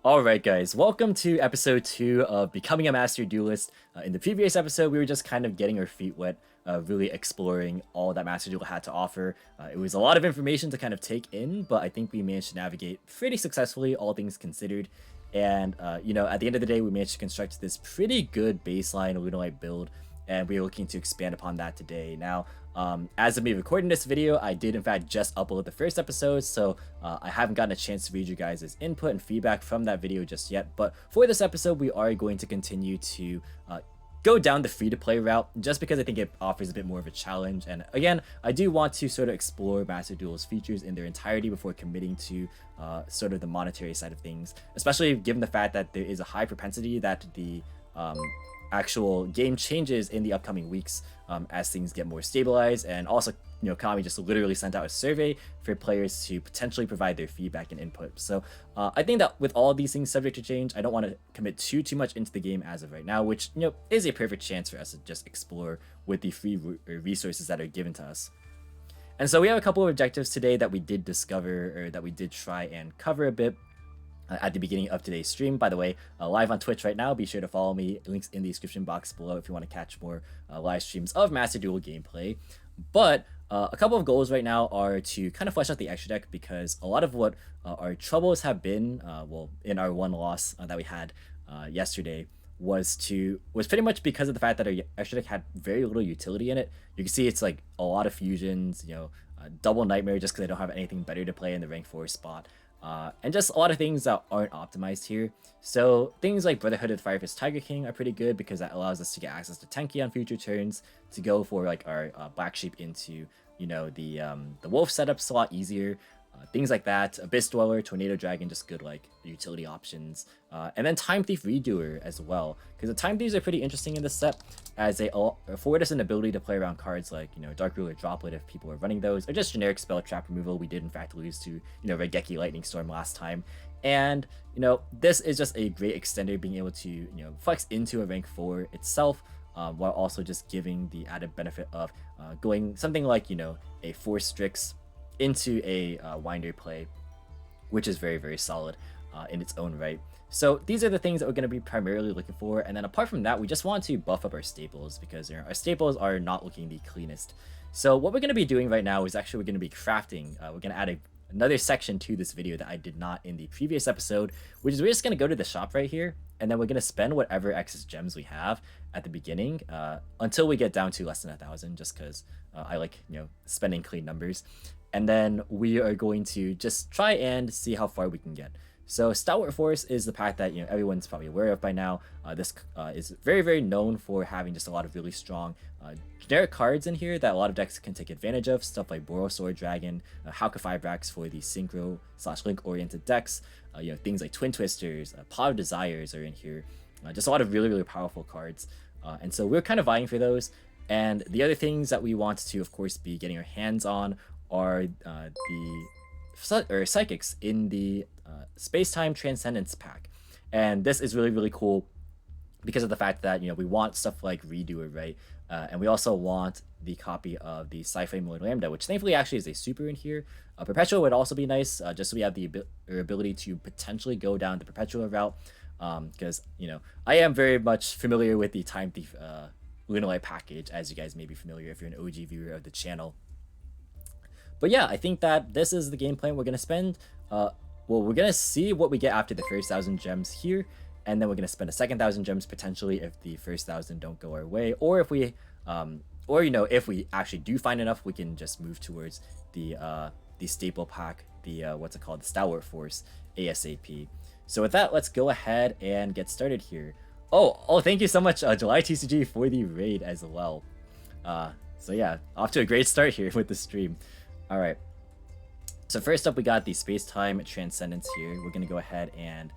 Alright guys, welcome to episode 2 of Becoming a Master Duelist. In the previous episode, we were just kind of getting our feet wet, really exploring all that Master Duel had to offer. It was a lot of information to kind of take in, but I think we managed to navigate pretty successfully, all things considered. And, at the end of the day, we managed to construct this pretty good baseline Lunalight build, and we're looking to expand upon that today. Now, as of me recording this video, I did in fact just upload the first episode, so I haven't gotten a chance to read you guys' input and feedback from that video just yet. But for this episode, we are going to continue to go down the free-to-play route, just because I think it offers a bit more of a challenge. And again, I do want to sort of explore Master Duel's features in their entirety before committing to sort of the monetary side of things, especially given the fact that there is a high propensity that the actual game changes in the upcoming weeks as things get more stabilized. And also, Hcabe just literally sent out a survey for players to potentially provide their feedback and input. So I think that with all these things subject to change, I don't want to commit too much into the game as of right now, which is a perfect chance for us to just explore with the free resources that are given to us. And so we have a couple of objectives today that we did discover, or that we did try and cover a bit at the beginning of today's stream. By the way, live on Twitch right now. Be sure to follow me. Links in the description box below if you want to catch more live streams of Master Duel gameplay. But a couple of goals right now are to kind of flesh out the extra deck, because a lot of what our troubles have been, well, in our one loss that we had yesterday, was pretty much because of the fact that our extra deck had very little utility in it. You can see it's like a lot of fusions, double nightmare just because I don't have anything better to play in the rank 4 spot. And just a lot of things that aren't optimized here. So things like Brotherhood of the Firefist Tiger King are pretty good, because that allows us to get access to Tenki on future turns, to go for like our Black Sheep into the Wolf setup's a lot easier. Things like that. Abyss Dweller, Tornado Dragon, just good like utility options. And then Time Thief Redoer as well, because the Time Thieves are pretty interesting in this set, as they afford us an ability to play around cards like Dark Ruler Droplet if people are running those, or just generic spell trap removal. We did in fact lose to Regeki Lightning Storm last time, and this is just a great extender, being able to flex into a rank 4 itself, while also just giving the added benefit of going something like a Force Strix into a Winder play, which is very, very solid in its own right. So these are the things that we're going to be primarily looking for. And then apart from that, we just want to buff up our staples, because our staples are not looking the cleanest. So what we're going to be doing right now is actually we're going to be crafting. We're going to add another section to this video that I did not in the previous episode, which is we're just going to go to the shop right here, and then we're going to spend whatever excess gems we have at the beginning until we get down to less than 1,000, just because I like spending clean numbers. And then we are going to just try and see how far we can get. So Stalwart Force is the pack that everyone's probably aware of by now. This is very, very known for having just a lot of really strong generic cards in here that a lot of decks can take advantage of. Stuff like Sword Dragon, Hcabe Fibrax for the synchro/link oriented decks. Things like Twin Twisters, Pot of Desires are in here. Just a lot of really, really powerful cards. And so we're kind of vying for those. And the other things that we want to, of course, be getting our hands on are the psychics in the Space-Time Transcendence pack. And this is really, really cool because of the fact that we want stuff like Redoer, right? And we also want the copy of the Sci-Flame Lord Lambda, which thankfully actually is a super in here. Perpetual would also be nice, just so we have the ability to potentially go down the Perpetual route, because I am very much familiar with the Time Thief Lunalight package, as you guys may be familiar if you're an OG viewer of the channel. But yeah, I think that this is the game plan we're going to spend. Well, we're going to see what we get after the first 1,000 gems here, and then we're going to spend a second 1,000 gems potentially if the first 1,000 don't go our way, or if we, if we actually do find enough, we can just move towards the staple pack, the the Stalwart Force ASAP. So with that, let's go ahead and get started here. Oh, thank you so much, July TCG, for the raid as well. So yeah, off to a great start here with the stream. All right, so first up we got the Space-Time Transcendence here. We're gonna go ahead and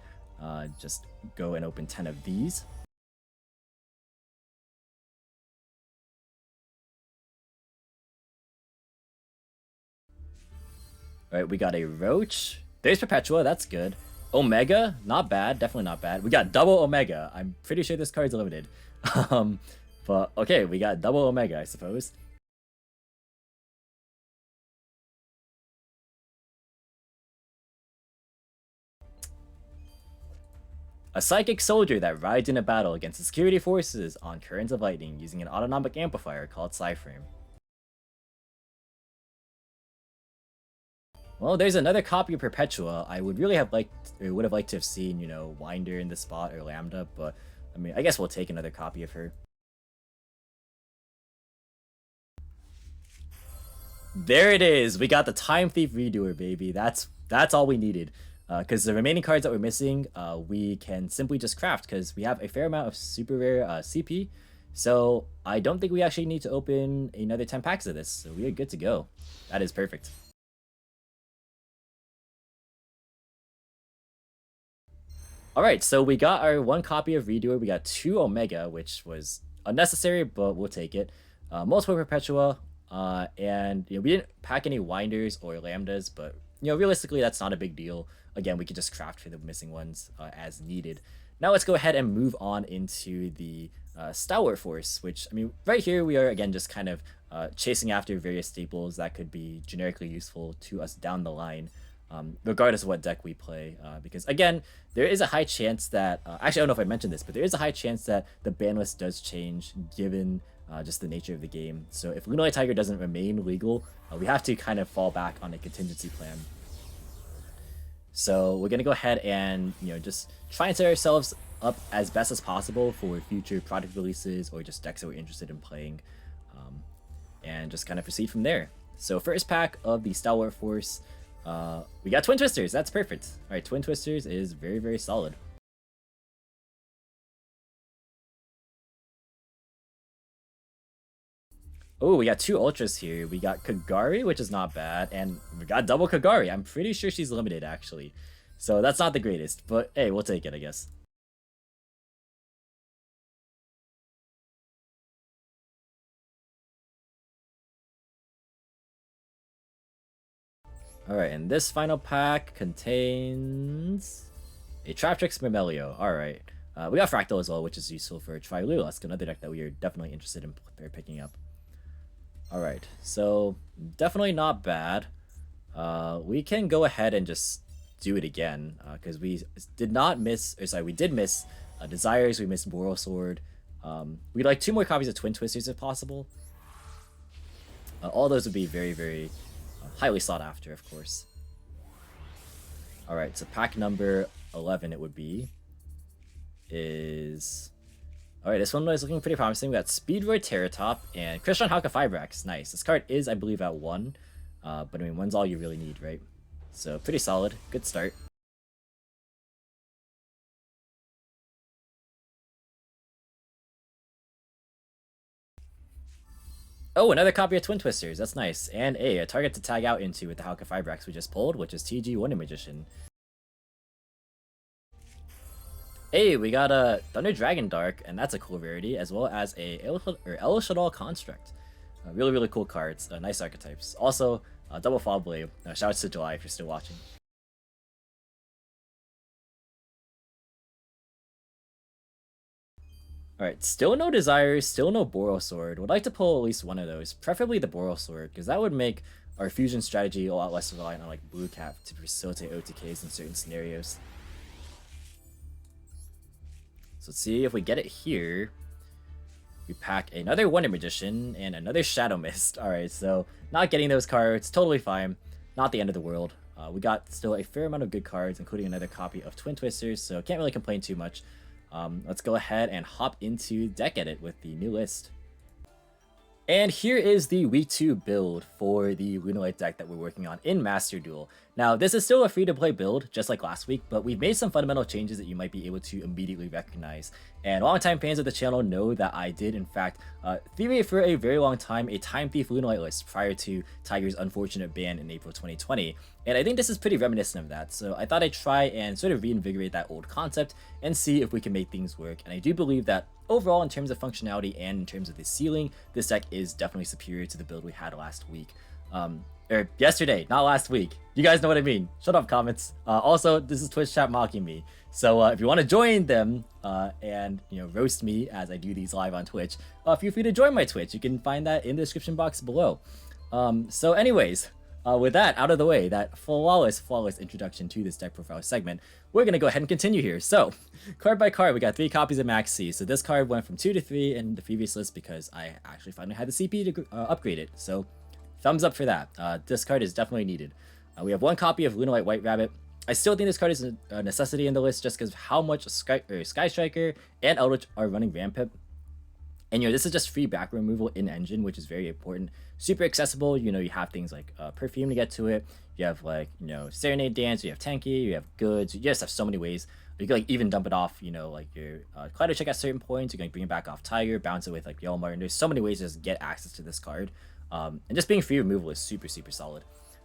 just go and open 10 of these. All right, we got a Roach. There's Perpetua, that's good. Omega, not bad, definitely not bad. We got double Omega. I'm pretty sure this card's limited. But okay, we got double Omega, I suppose. A psychic soldier that rides in a battle against the security forces on currents of lightning using an autonomic amplifier called Psyframe. Well, there's another copy of Perpetua. I would really have liked, or would have liked to have seen, you know, Winder in the spot or Lambda, but I mean, I guess we'll take another copy of her. There it is. We got the Time Thief Redoer, baby. That's all we needed. Because the remaining cards that we're missing, we can simply just craft because we have a fair amount of super rare CP. So I don't think we actually need to open another 10 packs of this. So we are good to go. That is perfect. Alright, so we got our one copy of Redoer. We got 2 Omega, which was unnecessary, but we'll take it. Multiple Perpetua, and you know, we didn't pack any Winders or Lambdas, but you know, realistically, that's not a big deal. Again, we could just craft for the missing ones as needed. Now let's go ahead and move on into the Stalwart Force, which, I mean, right here we are, again, just kind of chasing after various staples that could be generically useful to us down the line. Regardless of what deck we play, because again, there is a high chance that actually I don't know if I mentioned this, but there is a high chance that the ban list does change given just the nature of the game. So if Lunalight Tiger doesn't remain legal, we have to kind of fall back on a contingency plan. So we're gonna go ahead and, you know, just try and set ourselves up as best as possible for future product releases or just decks that we're interested in playing, and just kind of proceed from there. So first pack of the Stalwart Force. We got Twin Twisters. That's perfect. All right, Twin Twisters is very, very solid. Oh, we got 2 Ultras here. We got Kagari, which is not bad, and we got double Kagari. I'm pretty sure she's limited, actually. So that's not the greatest, but hey, we'll take it, I guess. Alright, and this final pack contains a Traptrix Mamelio. Alright. We got Fractal as well, which is useful for Trilulisk, another deck that we are definitely interested in picking up. Alright, so definitely not bad. We can go ahead and just do it again, because we did not miss, or sorry, we did miss Desires, we missed Boral Sword. We'd like 2 more copies of Twin Twisters if possible. All those would be very, very highly sought after, of course. Alright, so pack number 11 it would be is... Alright, this one was looking pretty promising. We got Speedroid Terratop and Crystron Halka-Fibrax. Nice. This card is, I believe, at 1. But I mean, 1's all you really need, right? So, pretty solid. Good start. Oh, another copy of Twin Twisters. That's nice. And a target to tag out into with the Halka-Fibrax we just pulled, which is TG Wonder Magician. Hey, we got a Thunder Dragon Dark, and that's a cool rarity, as well as a El Shaddai Construct. Really, really cool cards. Nice archetypes. Also, double Fall Blade. Shout out to July if you're still watching. Alright, still no Desires, still no Boral Sword. Would like to pull at least one of those, preferably the Boral Sword, because that would make our fusion strategy a lot less reliant on like Blue Cap to facilitate OTKs in certain scenarios. So let's see if we get it here. We pack another Wonder Magician and another Shadow Mist. Alright, so not getting those cards, totally fine. Not the end of the world. We got still a fair amount of good cards, including another copy of Twin Twisters, so can't really complain too much. Let's go ahead and hop into deck edit with the new list. And here is the week 2 build for the Lunalight deck that we're working on in Master Duel. Now, this is still a free-to-play build, just like last week, but we've made some fundamental changes that you might be able to immediately recognize. And longtime fans of the channel know that I did, in fact, theory for a very long time a Time Thief Lunalight list prior to Tiger's unfortunate ban in April 2020. And I think this is pretty reminiscent of that, so I thought I'd try and sort of reinvigorate that old concept and see if we can make things work. And I do believe that overall, in terms of functionality and in terms of the ceiling, this deck is definitely superior to the build we had last week. Or yesterday, not last week. You guys know what I mean. Shut up, comments. Also, this is Twitch chat mocking me. So if you want to join them and roast me as I do these live on Twitch, feel free to join my Twitch. You can find that in the description box below. So anyways, with that out of the way, that flawless introduction to this deck profile segment, we're going to go ahead and continue here. So, Card by card, we got 3 copies of Max C. So this card went from 2 to 3 in the previous list because I actually finally had the CP to upgrade it. So thumbs up for that. This card is definitely needed. We have 1 copy of Lunalight White Rabbit. I still think this card is a necessity in the list just because of how much Sky Striker and Eldritch are running Rampip. And this is just free back removal in engine, which is very important. Super accessible. You have things like Perfume to get to it. You have like Serenade Dance. You have Tanky. You have Goods. You just have so many ways. You can like even dump it off. Like your Collider check at certain points. You're going to bring it back off Tiger. Bounce it with like Yelmar. And there's so many ways to just get access to this card. And just being free removal is super solid.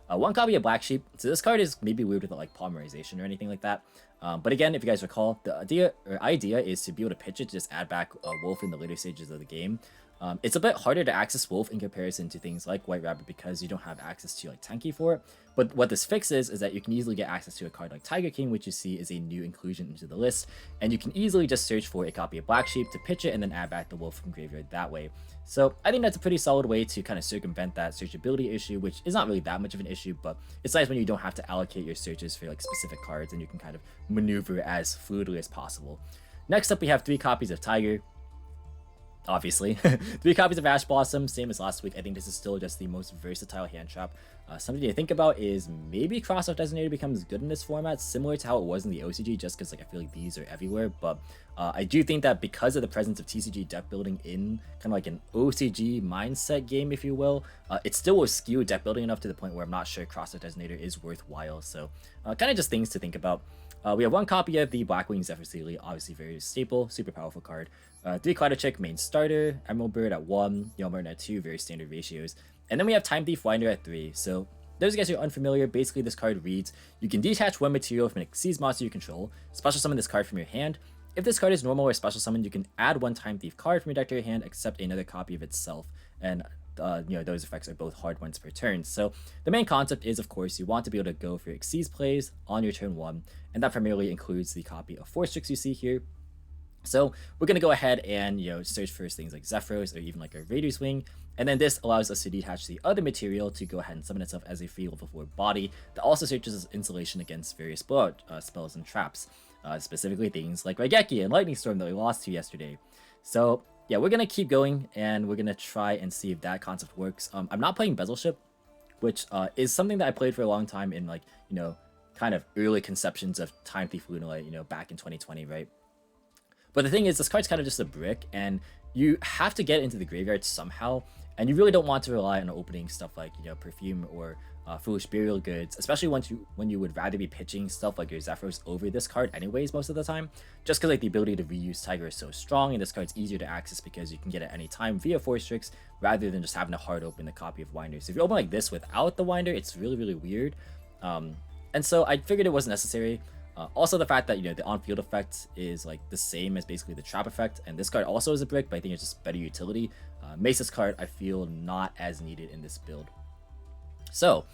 1 copy of Black Sheep. So this card is maybe weird with like polymerization or anything like that. But again, if you guys recall, the idea is to be able to pitch it to just add back Wolf in the later stages of the game. It's a bit harder to access Wolf in comparison to things like White Rabbit because you don't have access to like Tanky for it. But what this fixes is that you can easily get access to a card like Tiger King, which you see is a new inclusion into the list. And you can easily just search for a copy of Black Sheep to pitch it and then add back the Wolf from graveyard that way. So I think that's a pretty solid way to kind of circumvent that searchability issue, which is not really that much of an issue, but it's nice when you don't have to allocate your searches for like specific cards and you can kind of maneuver as fluidly as possible. Next up, we have 3 copies of Tiger. Obviously. 3 copies of Ash Blossom, same as last week. I think this is still just the most versatile hand trap. Something to think about is maybe Cross-Off Designator becomes good in this format, similar to how it was in the OCG, just because like I feel like these are everywhere. But I do think that because of the presence of TCG deck building in kind of like an OCG mindset game, if you will, it still will skew deck building enough to the point where I'm not sure Cross-Off Designator is worthwhile. So kind of just things to think about. We have 1 copy of the Blackwing Zephyr Sealy, obviously very staple, super powerful card. 3 Collider Check main starter, Emerald Bird at 1, Yelmar at 2, very standard ratios. And then we have Time Thief Winder at 3. So those of you guys who are unfamiliar, basically this card reads, you can detach 1 material from an Xyz monster you control, special summon this card from your hand. If this card is normal or special summoned, you can add 1 Time Thief card from your deck to your hand, except another copy of itself. And those effects are both hard ones per turn. So the main concept is, of course, you want to be able to go for Xyz plays on your turn 1, and that primarily includes the copy of Force Strix you see here. So we're going to go ahead and search for things like Zephyros or even like a Raider's Wing, and then this allows us to detach the other material to go ahead and summon itself as a free level 4 body that also searches as insulation against various blowout spells and traps, specifically things like Raigeki and Lightning Storm that we lost to yesterday. So yeah, we're gonna keep going and we're gonna try and see if that concept works. I'm not playing Bezelship, which is something that I played for a long time in like kind of early conceptions of Time Thief Lunalight, back in 2020, right? But the thing is, this card's kind of just a brick, and you have to get into the graveyard somehow, and you really don't want to rely on opening stuff like Perfume or Foolish Burial Goods, especially when you would rather be pitching stuff like your Zephyros over this card anyways most of the time, just because like the ability to reuse Tiger is so strong, and this card's easier to access because you can get it any time via Force Strix rather than just having to hard open the copy of Winder. So if you open like this without the Winder, it's really weird, and so I figured it wasn't necessary. Also the fact that the on-field effect is like the same as basically the trap effect, and this card also is a brick, but I think it's just better utility, makes this card I feel not as needed in this build. So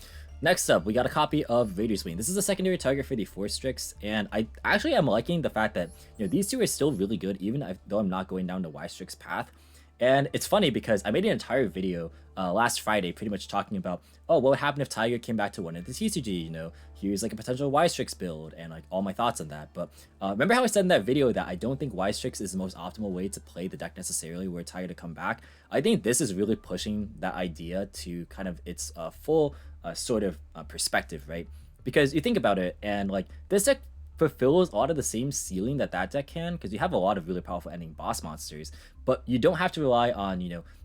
next up, we got a copy of Raider's Wing. This is a secondary target for the Force Strix, and I actually am liking the fact that these two are still really good, even though I'm not going down the Y-Strix path. And it's funny because I made an entire video last Friday pretty much talking about, oh, what would happen if Tiger came back to one of the TCG, here's like a potential Y-Strix build and like all my thoughts on that. But remember how I said in that video that I don't think Y-Strix is the most optimal way to play the deck necessarily were Tiger to come back? I think this is really pushing that idea to kind of its full sort of perspective, right? Because you think about it, and like this deck fulfills a lot of the same ceiling that deck can, because you have a lot of really powerful ending boss monsters, but you don't have to rely on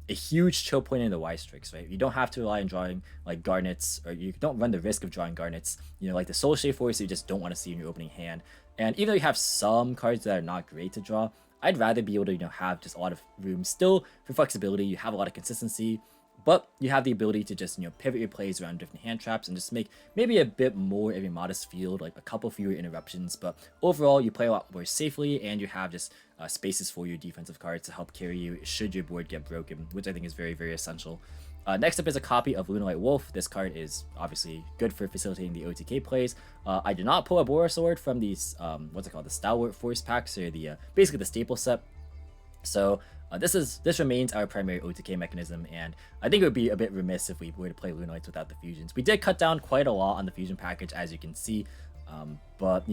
a huge choke point in the Y-Strix, right? You don't have to rely on drawing like Garnets, or you don't run the risk of drawing Garnets, like the Soul Shade Force you just don't want to see in your opening hand. And even though you have some cards that are not great to draw, I'd rather be able to have just a lot of room still for flexibility. You have a lot of consistency, but you have the ability to just pivot your plays around different hand traps and just make maybe a bit more of a modest field, like a couple fewer interruptions. But overall, you play a lot more safely, and you have just spaces for your defensive cards to help carry you should your board get broken, which I think is very essential. Next up is a copy of Lunalight Wolf. This card is obviously good for facilitating the OTK plays. I did not pull a Bora Sword from these what's it called, the Stalwart Force packs, or the basically the staple set. So this remains our primary OTK mechanism, and I think it would be a bit remiss if we were to play Lunalights without the fusions. We did cut down quite a lot on the fusion package, as you can see, but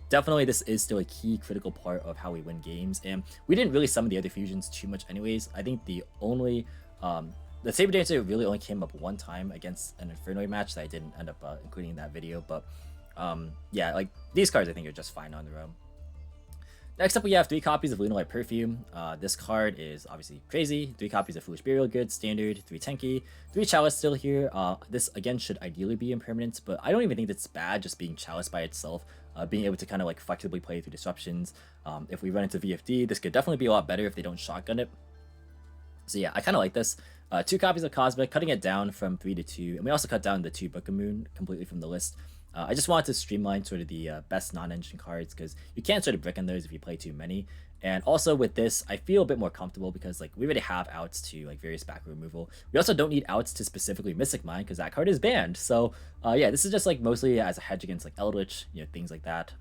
definitely this is still a key critical part of how we win games, and we didn't really summon the other fusions too much anyways. I think the Saber Dancer really only came up one time against an Infernoid match that I didn't end up including in that video, but yeah, like these cards I think are just fine on their own. Next up, we have 3 copies of Lunalight Perfume. This card is obviously crazy. 3 copies of Foolish Burial Goods, standard, 3 Tenki, 3 Chalice still here. This again should ideally be impermanent, but I don't even think that's bad just being Chalice by itself. Being able to kind of like flexibly play through disruptions. If we run into VFD, this could definitely be a lot better if they don't shotgun it. So yeah, I kind of like this. 2 copies of Cosmic, cutting it down from 3 to 2, and we also cut down the 2 Book of Moon completely from the list. I just wanted to streamline sort of the best non-engine cards because you can't sort of brick on those if you play too many. And also with this, I feel a bit more comfortable because like we already have outs to like various back removal. We also don't need outs to specifically Mystic Mine because that card is banned. So yeah, this is just like mostly as a hedge against like Eldritch, you know, things like that.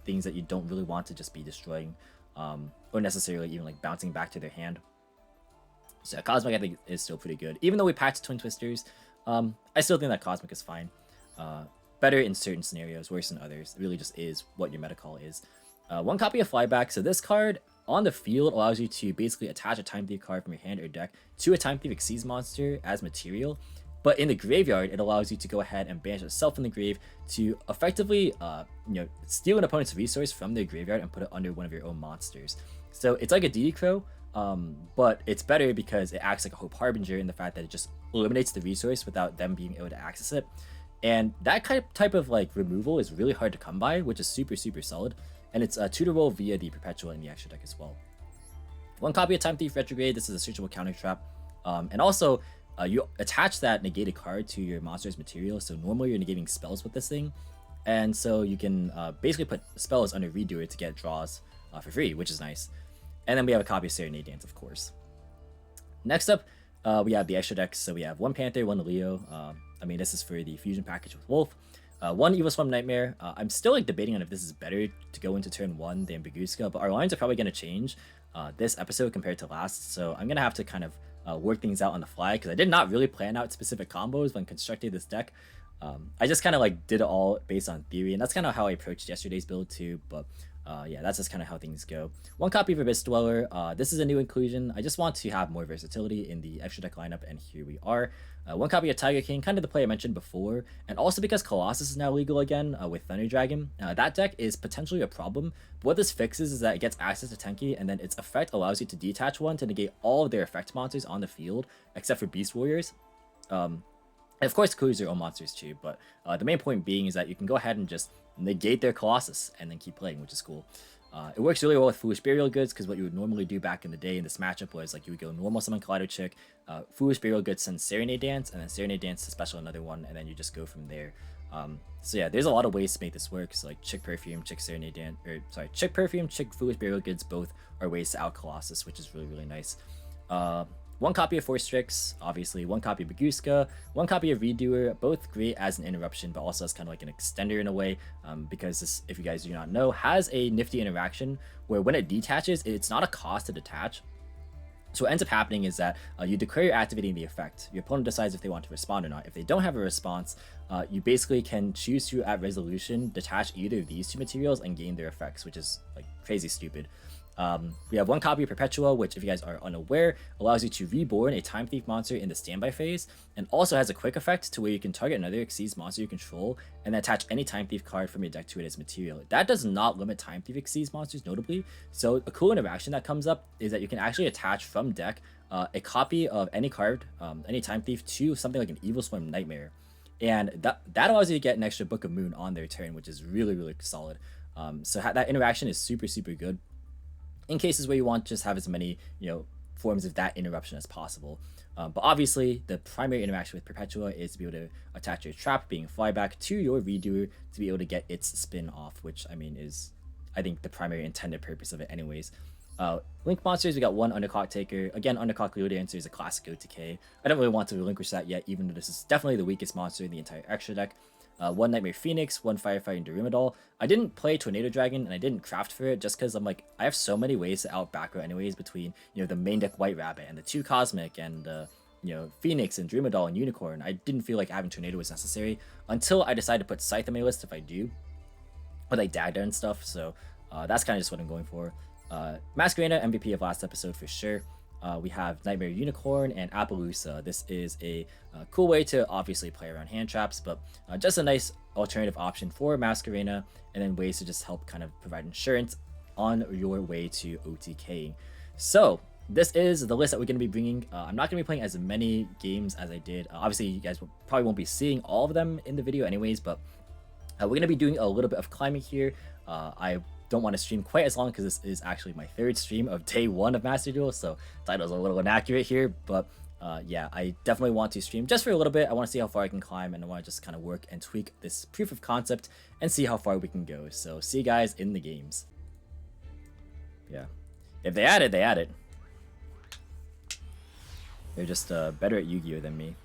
Things that you don't really want to just be destroying or necessarily even like bouncing back to their hand. So yeah, Cosmic I think is still pretty good. Even though we patched Twin Twisters, I still think that Cosmic is fine. Better in certain scenarios, worse in others. It really just is what your meta call is. 1 copy of Flyback. So this card on the field allows you to basically attach a Time Thief card from your hand or deck to a Time Thief Xyz monster as material. But in the graveyard, it allows you to go ahead and banish itself in the grave to effectively, steal an opponent's resource from their graveyard and put it under one of your own monsters. So it's like a DD Crow, but it's better because it acts like a Hope Harbinger in the fact that it just eliminates the resource without them being able to access it. And that type of like removal is really hard to come by, which is super solid. And it's 2 to roll via the Perpetual in the extra deck as well. 1 copy of Time Thief Retrograde. This is a searchable counter trap. And also, you attach that negated card to your monster's material. So normally you're negating spells with this thing. And so you can basically put spells under Redoer to get draws for free, which is nice. And then we have a copy of Serenade Dance, of course. Next up, we have the extra decks. So we have 1 Panther, 1 Leo. I mean, this is for the fusion package with Wolf. 1 Evil Swarm Nightmare. I'm still like debating on if this is better to go into turn 1 than Baguska, but our lines are probably going to change this episode compared to last. So I'm going to have to kind of work things out on the fly because I did not really plan out specific combos when constructing this deck. I just kind of like did it all based on theory, and that's kind of how I approached yesterday's build too. But yeah, that's just kind of how things go. 1 copy of Abyss Dweller. This is a new inclusion. I just want to have more versatility in the extra deck lineup, and here we are. 1 copy of Tiger King, kind of the play I mentioned before, and also because Colossus is now legal again with Thunder Dragon. That deck is potentially a problem, but what this fixes is that it gets access to Tenki, and then its effect allows you to detach one to negate all of their effect monsters on the field, except for Beast Warriors. And of course, includes your own monsters too, but the main point being is that you can go ahead and just negate their Colossus and then keep playing, which is cool. It works really well with Foolish Burial Goods because what you would normally do back in the day in this matchup was like you would go normal summon Kaleido Chick, Foolish Burial Goods sends Serenade Dance, and then Serenade Dance to special another one, and then you just go from there. So yeah, there's a lot of ways to make this work. So like Chick Perfume, Chick Serenade Dance, or sorry, Chick Perfume, Chick Foolish Burial Goods, both are ways to out Colossus, which is really nice. 1 copy of Force Strix, obviously, 1 copy of Baguska, 1 copy of Redoer, both great as an interruption, but also as kind of like an extender in a way, because this, if you guys do not know, has a nifty interaction where when it detaches, it's not a cost to detach. So what ends up happening is that you declare you're activating the effect. Your opponent decides if they want to respond or not. If they don't have a response, you basically can choose to, at resolution, detach either of these 2 materials and gain their effects, which is like crazy stupid. We have 1 copy of Perpetua, which, if you guys are unaware, allows you to reborn a Time Thief monster in the standby phase, and also has a quick effect to where you can target another Xyz monster you control and attach any Time Thief card from your deck to it as material. That does not limit Time Thief Xyz monsters, notably. So a cool interaction that comes up is that you can actually attach from deck a copy of any card, any Time Thief, to something like an Evil Swarm Nightmare, and that allows you to get an extra Book of Moon on their turn, which is really solid. So that interaction is super good in cases where you want to just have as many, forms of that interruption as possible. But obviously, the primary interaction with Perpetua is to be able to attach your trap, being Flyback, to your Redoer to be able to get its spin off, which, I mean, is, I think, the primary intended purpose of it anyways. Link monsters, we got 1 Underclock Taker. Again, Underclock Leo Dancer is a classic OTK. I don't really want to relinquish that yet, even though this is definitely the weakest monster in the entire extra deck. 1 Nightmare Phoenix, 1 Firefighting Durimadol. I didn't play Tornado Dragon, and I didn't craft for it just because I'm like, I have so many ways to out back row anyways between, the main deck White Rabbit and the 2 Cosmic and, Phoenix and Durimadol and Unicorn. I didn't feel like having Tornado was necessary until I decided to put Scythe on my list if I do. with like Dagda and stuff. So that's kind of just what I'm going for. Masquerena, MVP of last episode for sure. We have Nightmare Unicorn and Appaloosa. This is a cool way to obviously play around hand traps, but just a nice alternative option for Masquerena, and then ways to just help kind of provide insurance on your way to OTKing. So this is the list that we're going to be bringing. I'm not going to be playing as many games as I did. Obviously, you guys probably won't be seeing all of them in the video anyways, but we're going to be doing a little bit of climbing here. I don't want to stream quite as long because this is actually my third stream of day 1 of Master Duel, so title's a little inaccurate here, but yeah, I definitely want to stream just for a little bit. I want to see how far I can climb, and I want to just kind of work and tweak this proof of concept and see how far we can go. So see you guys in the games. Yeah, if they add it, they add it. They're just better at Yu-Gi-Oh than me.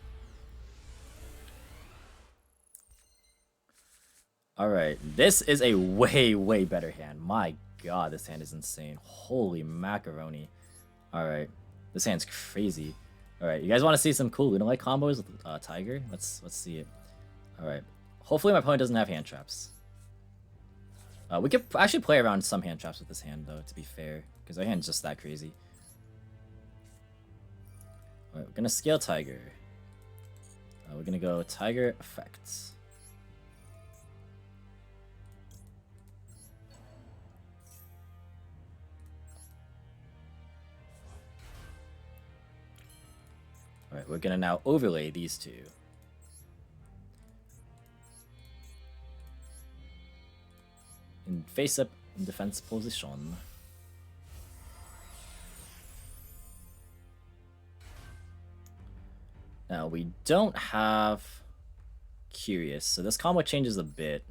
Alright, this is a way better hand. My god, this hand is insane. Holy macaroni. Alright, this hand's crazy. Alright, you guys want to see some cool Lunalight combos with Tiger? Let's see it. Alright, hopefully my opponent doesn't have hand traps. We could actually play around some hand traps with this hand though, to be fair, because our hand's just that crazy. Alright, we're gonna scale Tiger. We're gonna go Tiger Effects. Alright, we're gonna now overlay these two. In face up in defense position. Now we don't have Curious, so this combo changes a bit.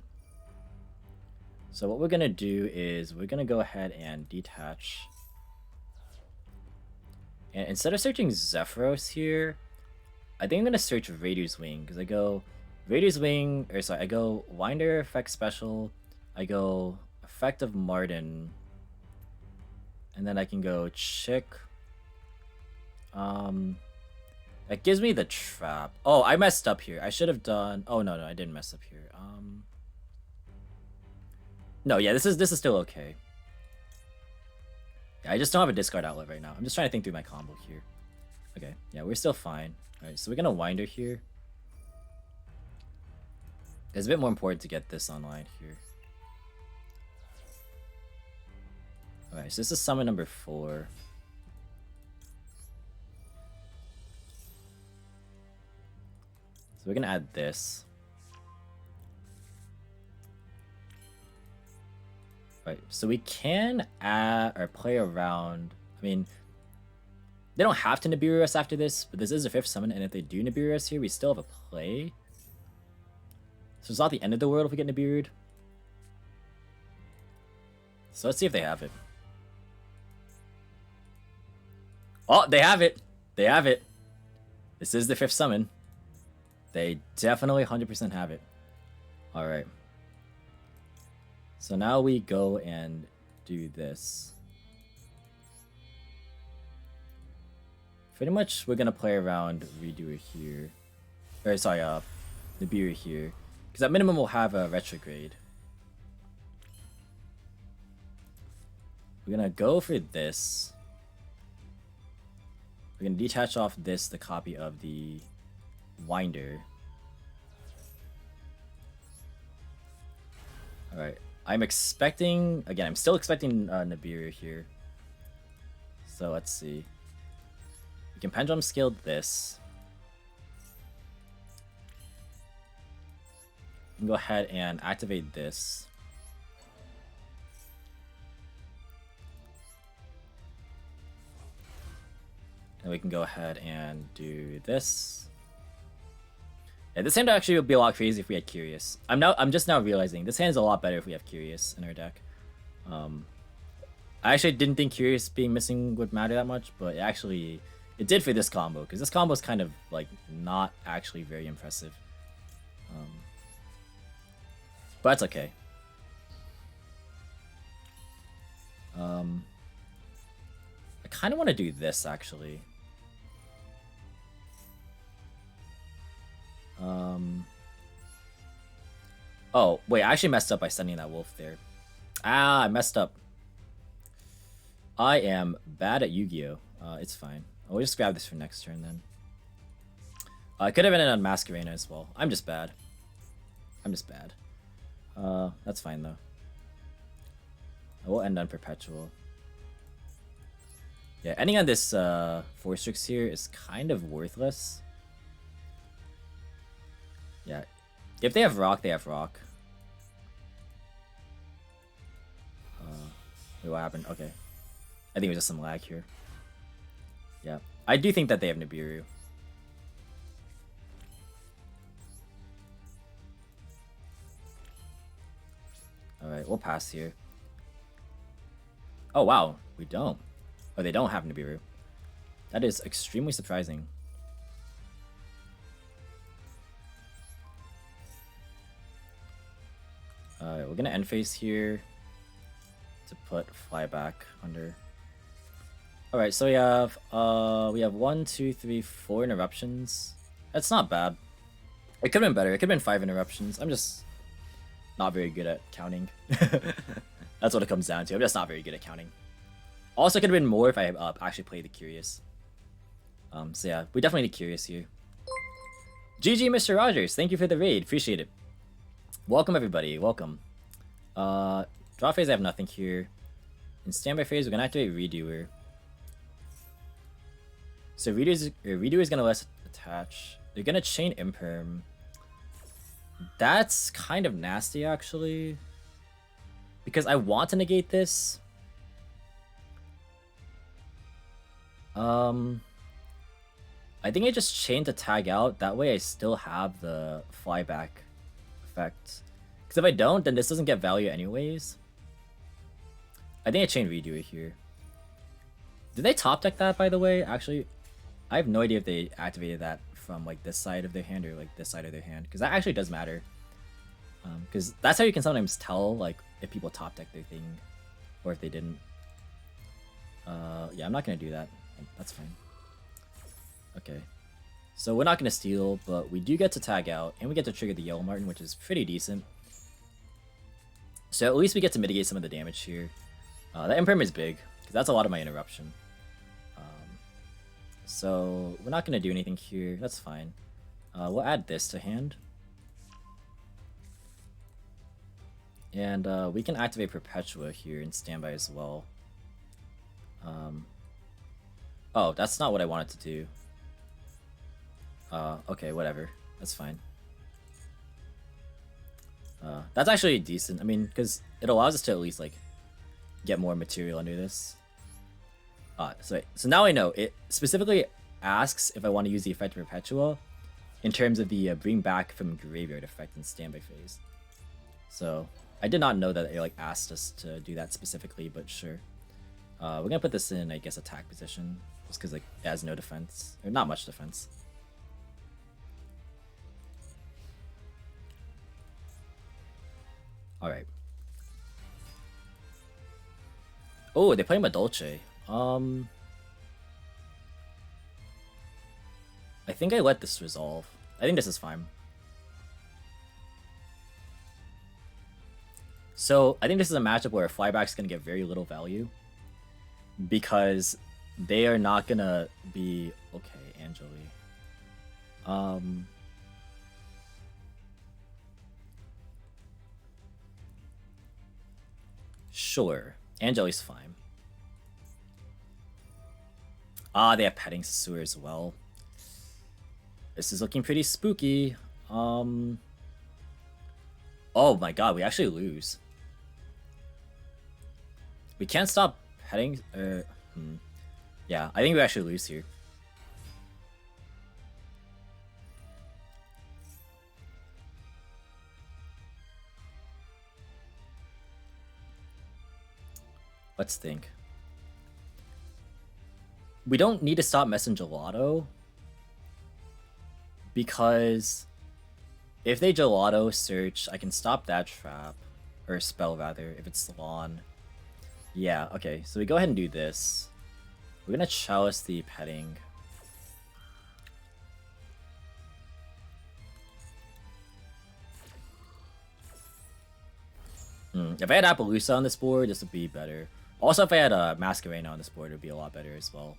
So what we're gonna do is we're gonna go ahead and detach. And instead of searching Zephyros here, I think I'm gonna search Raider's Wing, because I go Raider's Wing, or sorry, I go Winder Effect Special, I go Effect of Martin, and then I can go Chick. That gives me the trap. Oh, I messed up here. I should have done. Oh no, I didn't mess up here. No, yeah, this is still okay. I just don't have a discard outlet right now. I'm just trying to think through my combo here. Okay, yeah, we're still fine. Alright, so we're gonna Winder here. It's a bit more important to get this online here. Alright, so this is summon number 4. So we're gonna add this. Right, so we can add or play around. I mean, they don't have to Nibiru us after this, but this is a 5th summon, and if they do Nibiru us here, we still have a play. So it's not the end of the world if we get Nibiru'd. So let's see if they have it. Oh, they have it! They have it! This is the 5th summon. They definitely 100% have it. Alright. So now we go and do this. Pretty much we're gonna play around Redoer here. Or sorry, Nibiru here. Because at minimum we'll have a retrograde. We're gonna go for this. We're gonna detach off this, the copy of the Winder. Alright. I'm expecting, again, I'm still expecting Nibiru here. So let's see. We can pendulum scale this. We can go ahead and activate this. And we can go ahead and do this. Yeah, this hand actually would be a lot crazy if we had Curious. I'm just now realizing this hand is a lot better if we have Curious in our deck. I actually didn't think Curious being missing would matter that much, but it did for this combo, because this combo is kind of like not actually very impressive. But that's okay. I kind of want to do this actually. Oh, wait, I actually messed up by sending that wolf there. Ah, I messed up. I am bad at Yu-Gi-Oh! It's fine. We'll just grab this for next turn then. I could have been on Masquerena as well. I'm just bad. I'm just bad. That's fine though. We'll end on Perpetual. Yeah, ending on this 4-6 here is kind of worthless. Yeah. If they have rock, they have rock. Wait, what happened? Okay. I think it was just some lag here. Yeah. I do think that they have Nibiru. Alright, we'll pass here. Oh, wow. We don't. Oh, they don't have Nibiru. That is extremely surprising. Alright, we're gonna end phase here to put flyback under. Alright, so we have 1, 2, 3, 4 interruptions. That's not bad. It could have been better. It could have been 5 interruptions. I'm just not very good at counting. That's what it comes down to. I'm just not very good at counting. Also, it could have been more if I actually played the Curious. So yeah, we definitely need Curious here. GG, Mr. Rogers. Thank you for the raid. Appreciate it. Welcome, everybody. Welcome. Draw phase, I have nothing here. In standby phase, we're going to activate Redoer. So Redoer is going to let us attach. They're going to chain Imperm. That's kind of nasty, actually. Because I want to negate this. I think I just chain to tag out. That way I still have the flyback effect. Because if I don't, then this doesn't get value anyways. I think I chain Redo it here. Did they top deck that, by the way? Actually, I have no idea if they activated that from like this side of their hand or like this side of their hand. Because that actually does matter. Because that's how you can sometimes tell like if people top deck their thing or if they didn't. Yeah, I'm not going to do that. That's fine. Okay. So we're not going to steal, but we do get to tag out, and we get to trigger the Yellow Martin, which is pretty decent. So at least we get to mitigate some of the damage here. That Imperm is big, because that's a lot of my interruption. So we're not going to do anything here. That's fine. We'll add this to hand. And we can activate Perpetua here in standby as well. Oh, that's not what I wanted to do. Okay, whatever. That's fine. That's actually decent. I mean, because it allows us to at least, like, get more material under this. So now I know. It specifically asks if I want to use the effect of Perpetua in terms of the bring back from graveyard effect in standby phase. So I did not know that it, like, asked us to do that specifically, but sure. We're gonna put this in, I guess, attack position. Just because, like, it has no defense. Or not much defense. Alright. Oh, they play Madolche. I think I let this resolve. I think this is fine. So, I think this is a matchup where flyback's gonna get very little value. Because they are not gonna be... Okay, Angeli. Sure. Angeli's fine. Ah, they have Petting Sewer as well. This is looking pretty spooky. Oh my god, we actually lose. We can't stop petting... Yeah, I think we actually lose here. Let's think. We don't need to stop Messenger Gelato. Because if they Gelato search, I can stop that trap. Or spell, rather, if it's Salon. Yeah, okay. So we go ahead and do this. We're gonna Chalice the Petting. If I had Appaloosa on this board, this would be better. Also, if I had a Masquerena on this board, it would be a lot better as well.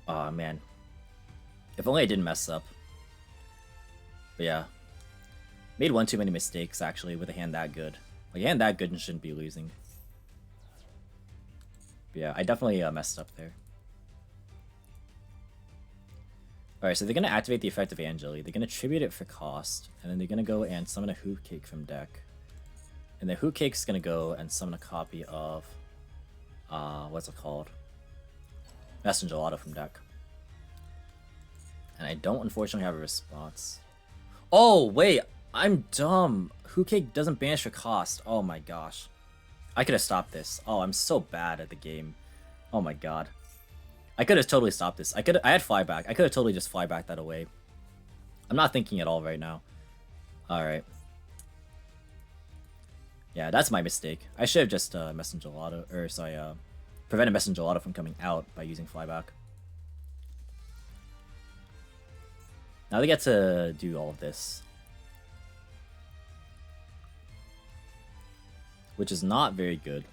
Aw, man. If only I didn't mess up. But yeah. Made one too many mistakes, actually, with a hand that good. Like, a hand that good and shouldn't be losing. But yeah, I definitely messed up there. Alright, so they're going to activate the effect of Angeli. They're going to tribute it for cost. And then they're going to go and summon a Hcabe from deck. And the Hcabe's going to go and summon a copy of... what's it called? Master Duel from deck. And I don't, unfortunately, have a response. Oh, wait! I'm dumb! Hcabe doesn't banish for cost. Oh my gosh. I could have stopped this. Oh, I'm so bad at the game. Oh my god. I could have totally stopped this. I had flyback. I could have totally just flyback that away. I'm not thinking at all right now. Alright. Yeah, that's my mistake. I should have just Messenger Gelato, or sorry, prevented Messenger Gelato from coming out by using flyback. Now they get to do all of this. Which is not very good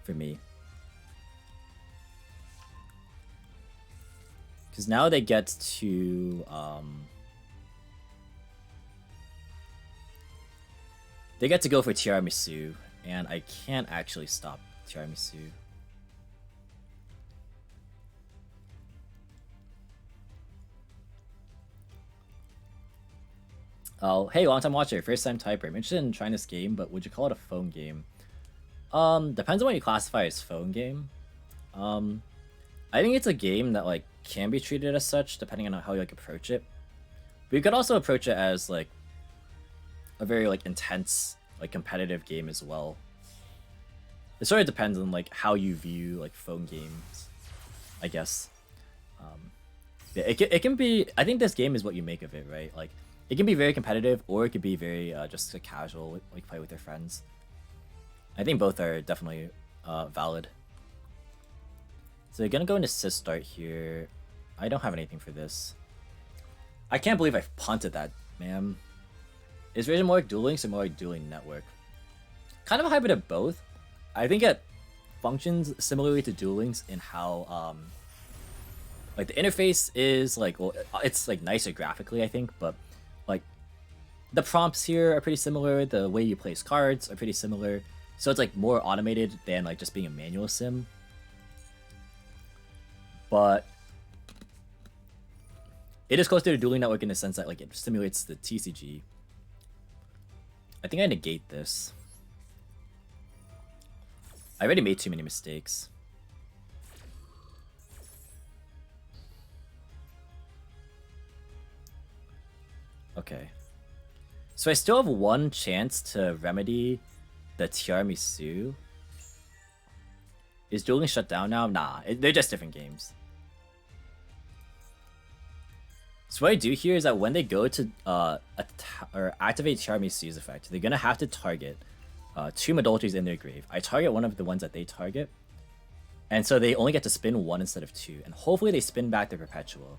for me. Because now they get to... they get to go for Tiramisu, and I can't actually stop Tiramisu. Oh, hey, long time watcher, first time typer. I'm interested in trying this game, but would you call it a phone game? Depends on what you classify as phone game. I think it's a game that like can be treated as such, depending on how you like approach it. But you could also approach it as like a very like intense, like competitive game as well. It sort of depends on like how you view like phone games, I guess. Yeah, it can be. I think this game is what you make of it, right? Like. It can be very competitive, or it could be very just a casual, like play with your friends. I think both are definitely valid. So you're gonna go into Sys start here. I don't have anything for this. I can't believe I punted that, man. Is Rage more like Duel Links or more like Dueling Network? Kind of a hybrid of both. I think it functions similarly to Duel Links in how like the interface is like, well, it's like nicer graphically, I think, but like the prompts here are pretty similar, the way you place cards are pretty similar, so it's like more automated than like just being a manual sim. But it is closer to Dueling Network in the sense that like it simulates the TCG. I think I negate this. I already made too many mistakes. Okay. So I still have one chance to remedy the Tiramisu. Is Dueling shut down now? Nah, they're just different games. So what I do here is that when they go to activate Tiramisu's effect, they're gonna have to target 2 Madoltries in their grave. I target one of the ones that they target, and so they only get to spin 1 instead of 2, and hopefully they spin back the Perpetual.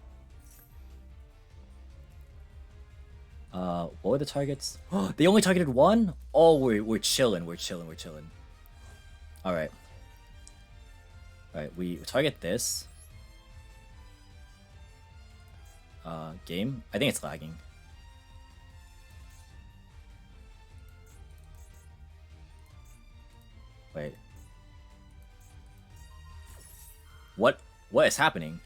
What were the targets? They only targeted 1? Oh, we're chilling, we're chilling. Alright. Alright, we target this. Game? I think it's lagging. Wait. What is happening?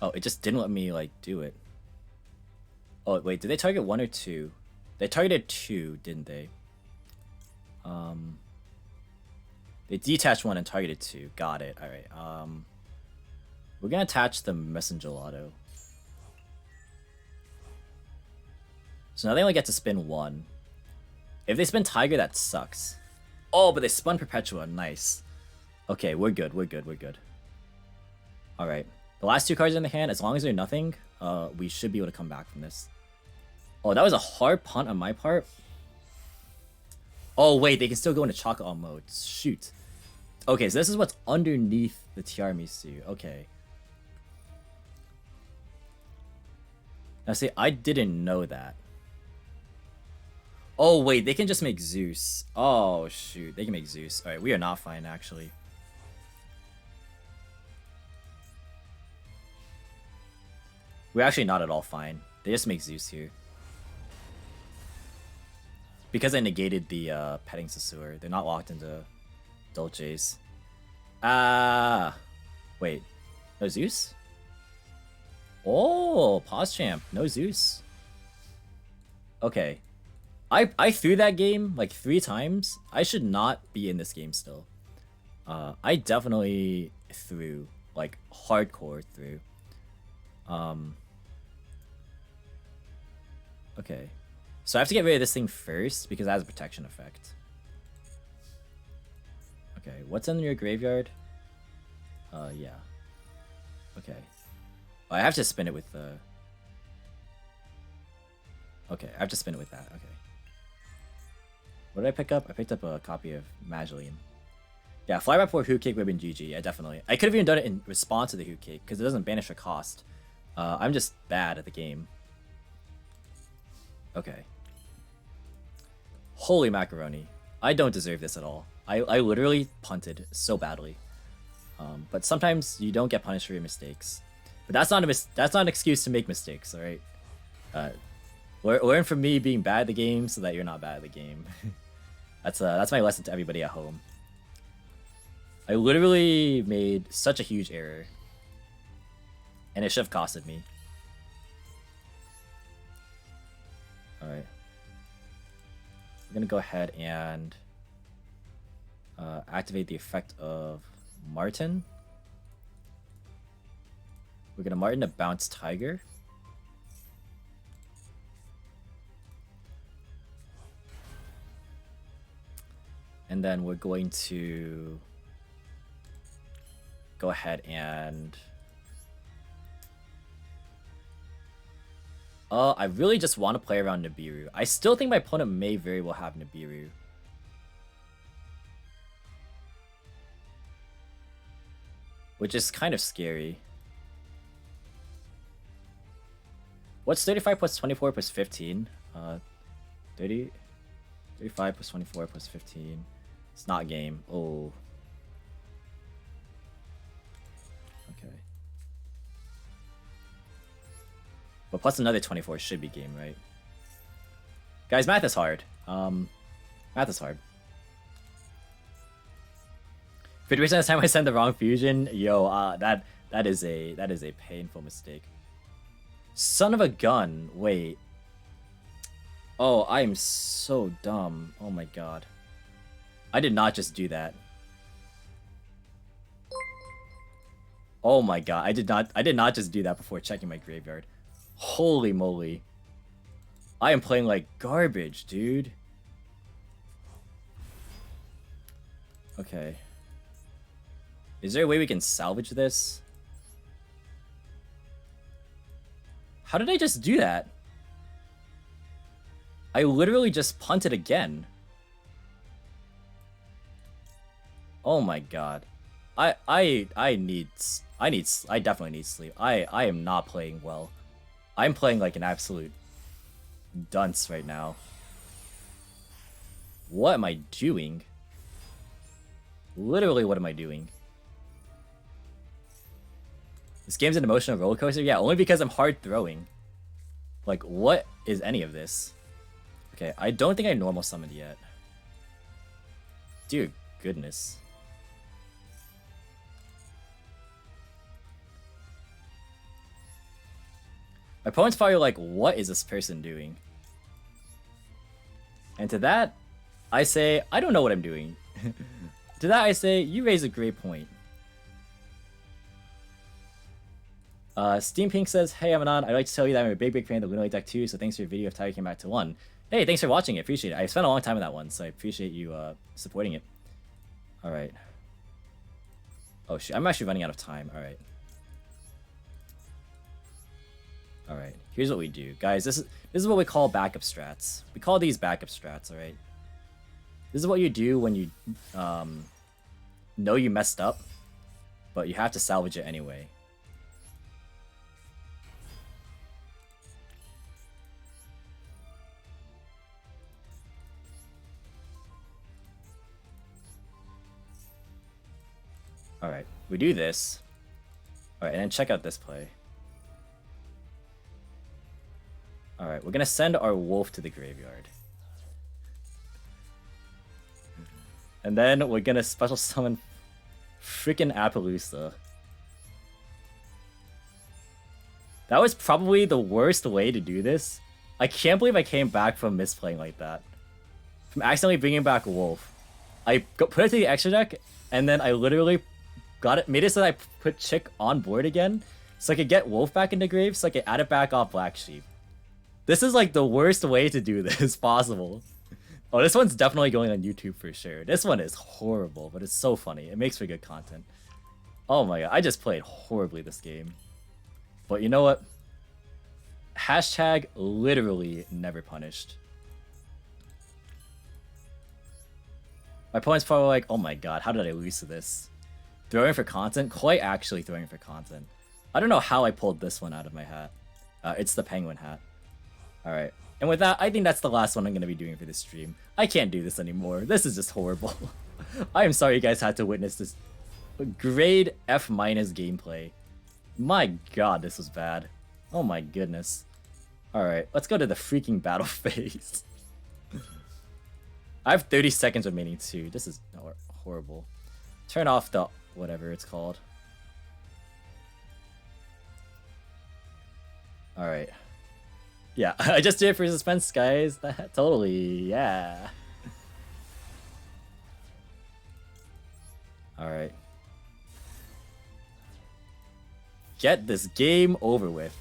Oh, it just didn't let me, like, do it. Oh, wait, did they target 1 or 2? They targeted 2, didn't they? They detached 1 and targeted 2. Got it. Alright, we're gonna attach the Messenger Gelato. So now they only get to spin 1. If they spin Tiger, that sucks. Oh, but they spun Perpetua. Nice. Okay, we're good. Alright. The last 2 cards in the hand, as long as they're nothing, we should be able to come back from this. Oh, that was a hard punt on my part. Oh, wait, they can still go into Chocolate All mode. Shoot. Okay, so this is what's underneath the Tiramisu. Okay. Now, see, I didn't know that. Oh, wait, they can just make Zeus. Oh, shoot. They can make Zeus. Alright, we are not fine, actually. We're actually not at all fine. They just make Zeus here. Because I negated the petting Sasur, they're not locked into Dolces. Ah, wait, no Zeus? Oh, pause champ, no Zeus. Okay, I threw that game like 3 times. I should not be in this game still. I definitely threw, like hardcore threw. Okay. So I have to get rid of this thing first because it has a protection effect. Okay, what's in your graveyard? Yeah. Okay. Oh, I have to spin it with the... Okay, I have to spin it with that. Okay. What did I pick up? I picked up a copy of Magdalene. Yeah, flyback for Hcabe would have been GG. Yeah, definitely. I could have even done it in response to the Hcabe because it doesn't banish a cost. I'm just bad at the game. Okay. Holy macaroni. I don't deserve this at all. I literally punted so badly. But sometimes you don't get punished for your mistakes. But that's not an excuse to make mistakes, alright? Learn from me being bad at the game so that you're not bad at the game. That's my lesson to everybody at home. I literally made such a huge error. And it should have costed me. Alright. We're gonna go ahead and activate the effect of Martin. We're gonna Martin a bounce Tiger. And then we're going to go ahead and... I really just want to play around Nibiru. I still think my opponent may very well have Nibiru. Which is kind of scary. What's 35 plus 24 plus 15? 35 plus 24 plus 15. It's not game. Oh. Okay. But plus another 24 should be game, right? Guys, math is hard. Math is hard. 50% of the time I send the wrong fusion. Yo, that is a painful mistake. Son of a gun. Wait. Oh, I am so dumb. Oh my god. I did not just do that. Oh my god. I did not just do that before checking my graveyard. Holy moly. I am playing like garbage, dude. Okay. Is there a way we can salvage this? How did I just do that? I literally just punted again. Oh my god. I definitely need sleep. I am not playing well. I'm playing like an absolute dunce right now. What am I doing? Literally, what am I doing? This game's an emotional roller coaster? Yeah, only because I'm hard throwing. Like, what is any of this? Okay, I don't think I normal summoned yet. Dear goodness. My opponent's probably like, what is this person doing? And to that, I say, I don't know what I'm doing. To that, I say, you raise a great point. Steam Pink says, hey Emanon, I'd like to tell you that I'm a big fan of the Lunalight deck too, so thanks for your video of how you came back to 1. Hey, thanks for watching it, appreciate it. I spent a long time on that one, so I appreciate you supporting it. Alright. Oh shit, I'm actually running out of time, alright. Alright, here's what we do. Guys, this is what we call backup strats. We call these backup strats, alright? This is what you do when you know you messed up, but you have to salvage it anyway. Alright, we do this. Alright, and then check out this play. Alright, we're gonna send our wolf to the graveyard. And then we're gonna special summon freaking Appaloosa. That was probably the worst way to do this. I can't believe I came back from misplaying like that. From accidentally bringing back Wolf. I put it to the extra deck, and then I literally got it, made it so that I put Chick on board again, so I could get Wolf back into grave, so I could add it back off Black Sheep. This is like the worst way to do this possible. Oh, this one's definitely going on YouTube for sure. This one is horrible, but it's so funny. It makes for good content. Oh my god, I just played horribly this game. But you know what? Hashtag literally never punished. My opponent's probably like, oh my god, how did I lose to this? Throwing for content? Quite actually throwing for content. I don't know how I pulled this one out of my hat. It's the penguin hat. Alright. And with that, I think that's the last one I'm going to be doing for this stream. I can't do this anymore. This is just horrible. I am sorry you guys had to witness this grade F- gameplay. My god, this was bad. Oh my goodness. Alright, let's go to the freaking battle phase. I have 30 seconds remaining too. This is horrible. Turn off the whatever it's called. Alright. Yeah, I just did it for suspense, guys. Totally, yeah. Alright. Get this game over with.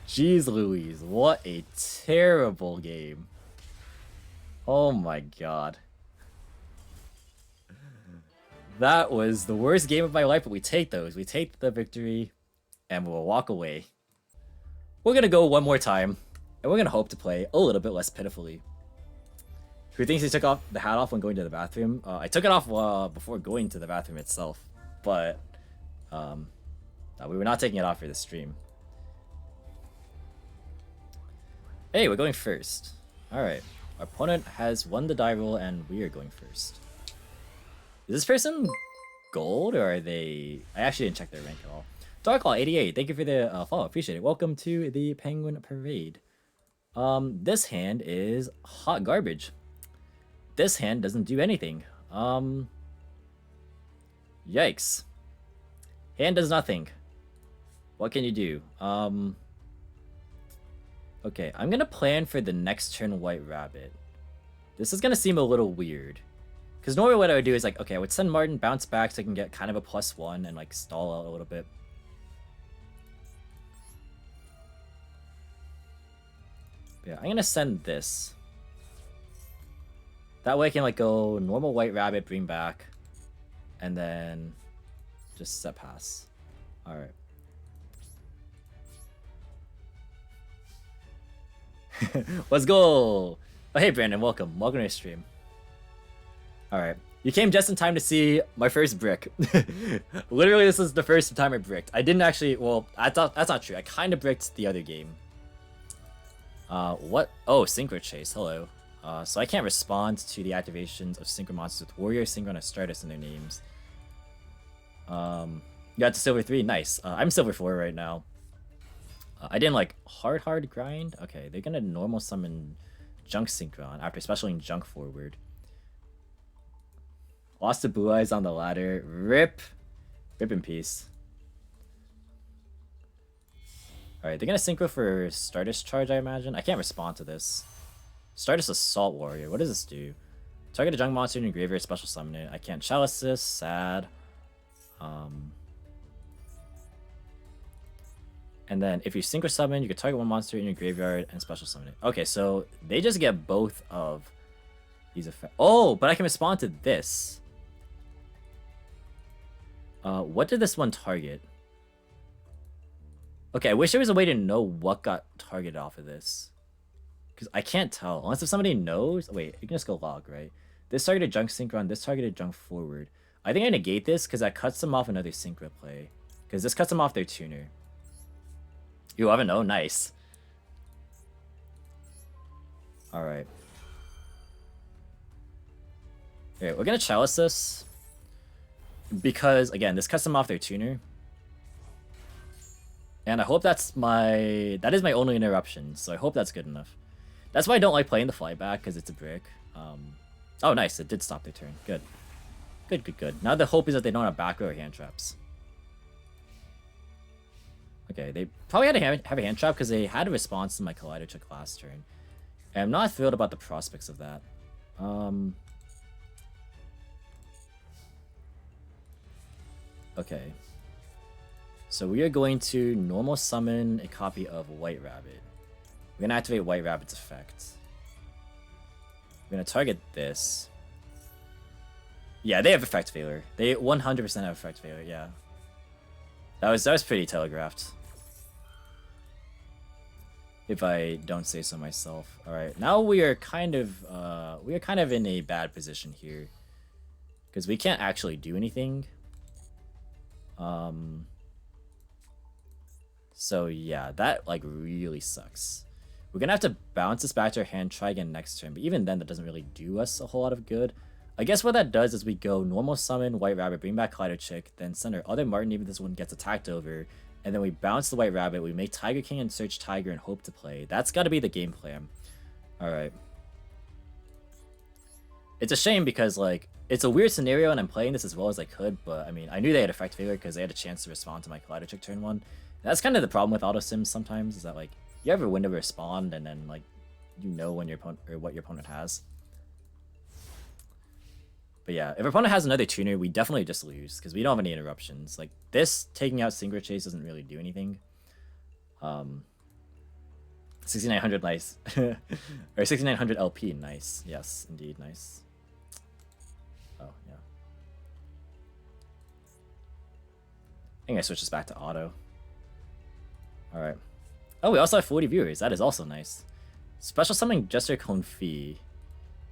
Jeez Louise, what a terrible game. Oh my god. That was the worst game of my life, but we take those. We take the victory, and we'll walk away. We're gonna go one more time, and we're gonna hope to play a little bit less pitifully. Who thinks he took off the hat off when going to the bathroom? I took it off before going to the bathroom itself, but we were not taking it off for the stream. Hey, we're going first. Alright. Our opponent has won the die roll, and we are going first. Is this person gold, or are they... I actually didn't check their rank at all. Darklaw88, thank you for the follow. Appreciate it. Welcome to the Penguin Parade. This hand is hot garbage. This hand doesn't do anything. Yikes. Hand does nothing. What can you do? Okay, I'm gonna plan for the next turn White Rabbit. This is gonna seem a little weird. Because normally what I would do is like, okay, I would send Martin, bounce back so I can get kind of a +1 and like stall out a little bit. Yeah, I'm gonna send this. That way I can like go normal White Rabbit, bring back, and then just set pass. Alright. Let's go! Oh, hey Brandon, welcome. Welcome to the stream. Alright. You came just in time to see my first brick. Literally, this is the first time I bricked. I didn't actually... Well, that's not true. I kind of bricked the other game. What? Oh, Synchro Chase. Hello. So I can't respond to the activations of Synchro monsters with Warrior, Synchro, and Astartes in their names. You got to Silver 3. Nice. I'm Silver 4 right now. I didn't like hard grind. Okay, they're gonna normal summon Junk Synchron after specialing Junk forward. Lost to Blue Eyes on the ladder. Rip. Rip in peace. Alright, they're gonna Synchro for Stardust Charge, I imagine. I can't respond to this. Stardust Assault Warrior. What does this do? Target a junk monster in your graveyard, special summon it. I can't chalice this. Sad. And then if you Synchro Summon, you can target one monster in your graveyard and special summon it. Okay, so they just get both of these effects. Oh, but I can respond to this. What did this one target? Okay, I wish there was a way to know what got targeted off of this. Because I can't tell. Unless if somebody knows... Wait, you can just go log, right? This targeted Junk Synchron, this targeted Junk Forward. I think I negate this because that cuts them off another Synchro play. Because this cuts them off their tuner. You haven't know? Nice. Alright. Okay, we're gonna chalice this. because again, this cuts them off their tuner. And I hope that is my only interruption, so I hope that's good enough. That's why I don't like playing the flyback, because it's a brick. Oh, nice, it did stop their turn. Good. Good, good, good. Now the hope is that they don't have back row or hand traps. Okay, they probably had to have a hand trap because they had a response to my Collider check last turn. And I'm not thrilled about the prospects of that. Okay. So we are going to normal summon a copy of White Rabbit. We're going to activate White Rabbit's effect. We're going to target this. Yeah, they have effect failure. They 100% have effect failure, yeah. That was pretty telegraphed. If I don't say so myself. Alright, now we are kind of in a bad position here. Because we can't actually do anything. So yeah, that like really sucks. We're gonna have to bounce this back to our hand, try again next turn, but even then that doesn't really do us a whole lot of good. I guess what that does is we go normal summon White Rabbit, bring back Collider Chick, then send our other Martin even if this one gets attacked over, and then we bounce the White Rabbit, we make Tiger King and search Tiger and hope to play. That's gotta be the game plan. Alright. It's a shame because like it's a weird scenario and I'm playing this as well as I could, but I mean I knew they had effect failure because they had a chance to respond to my Collider Chick turn 1. That's kind of the problem with auto sims sometimes, is that like you have a window to respond and then like you know when your opponent or what your opponent has. But yeah, if our opponent has another tuner, we definitely just lose because we don't have any interruptions. Like this taking out Singer Chase doesn't really do anything. 6900 nice. Or 6900 LP, nice. Yes, indeed, nice. Oh, yeah. I think I switch this back to auto. Alright. Oh, we also have 40 viewers. That is also nice. Special summon Jester Confi.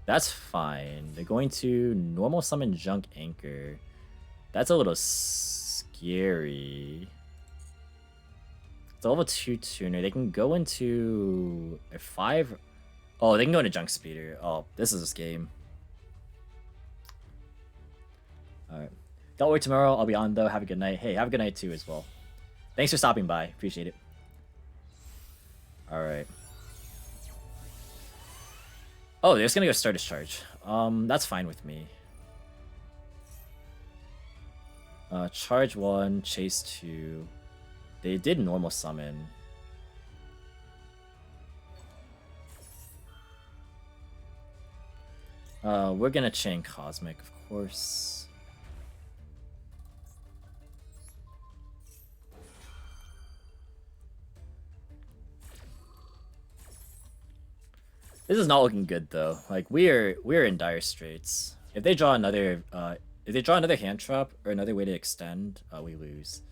That's fine. They're going to normal summon Junk Anchor. That's a little scary. It's a level 2 tuner. They can go into a 5. Oh, they can go into Junk Speeder. Oh, this is this game. Alright. Got work tomorrow. I'll be on though. Have a good night. Hey, have a good night too as well. Thanks for stopping by. Appreciate it. Alright. Oh, they're just gonna go start discharge. That's fine with me. Charge 1, chase 2. They did normal summon. We're gonna chain Cosmic, of course. This is not looking good though. Like we're in dire straits. If they draw another hand trap or another way to extend, we lose.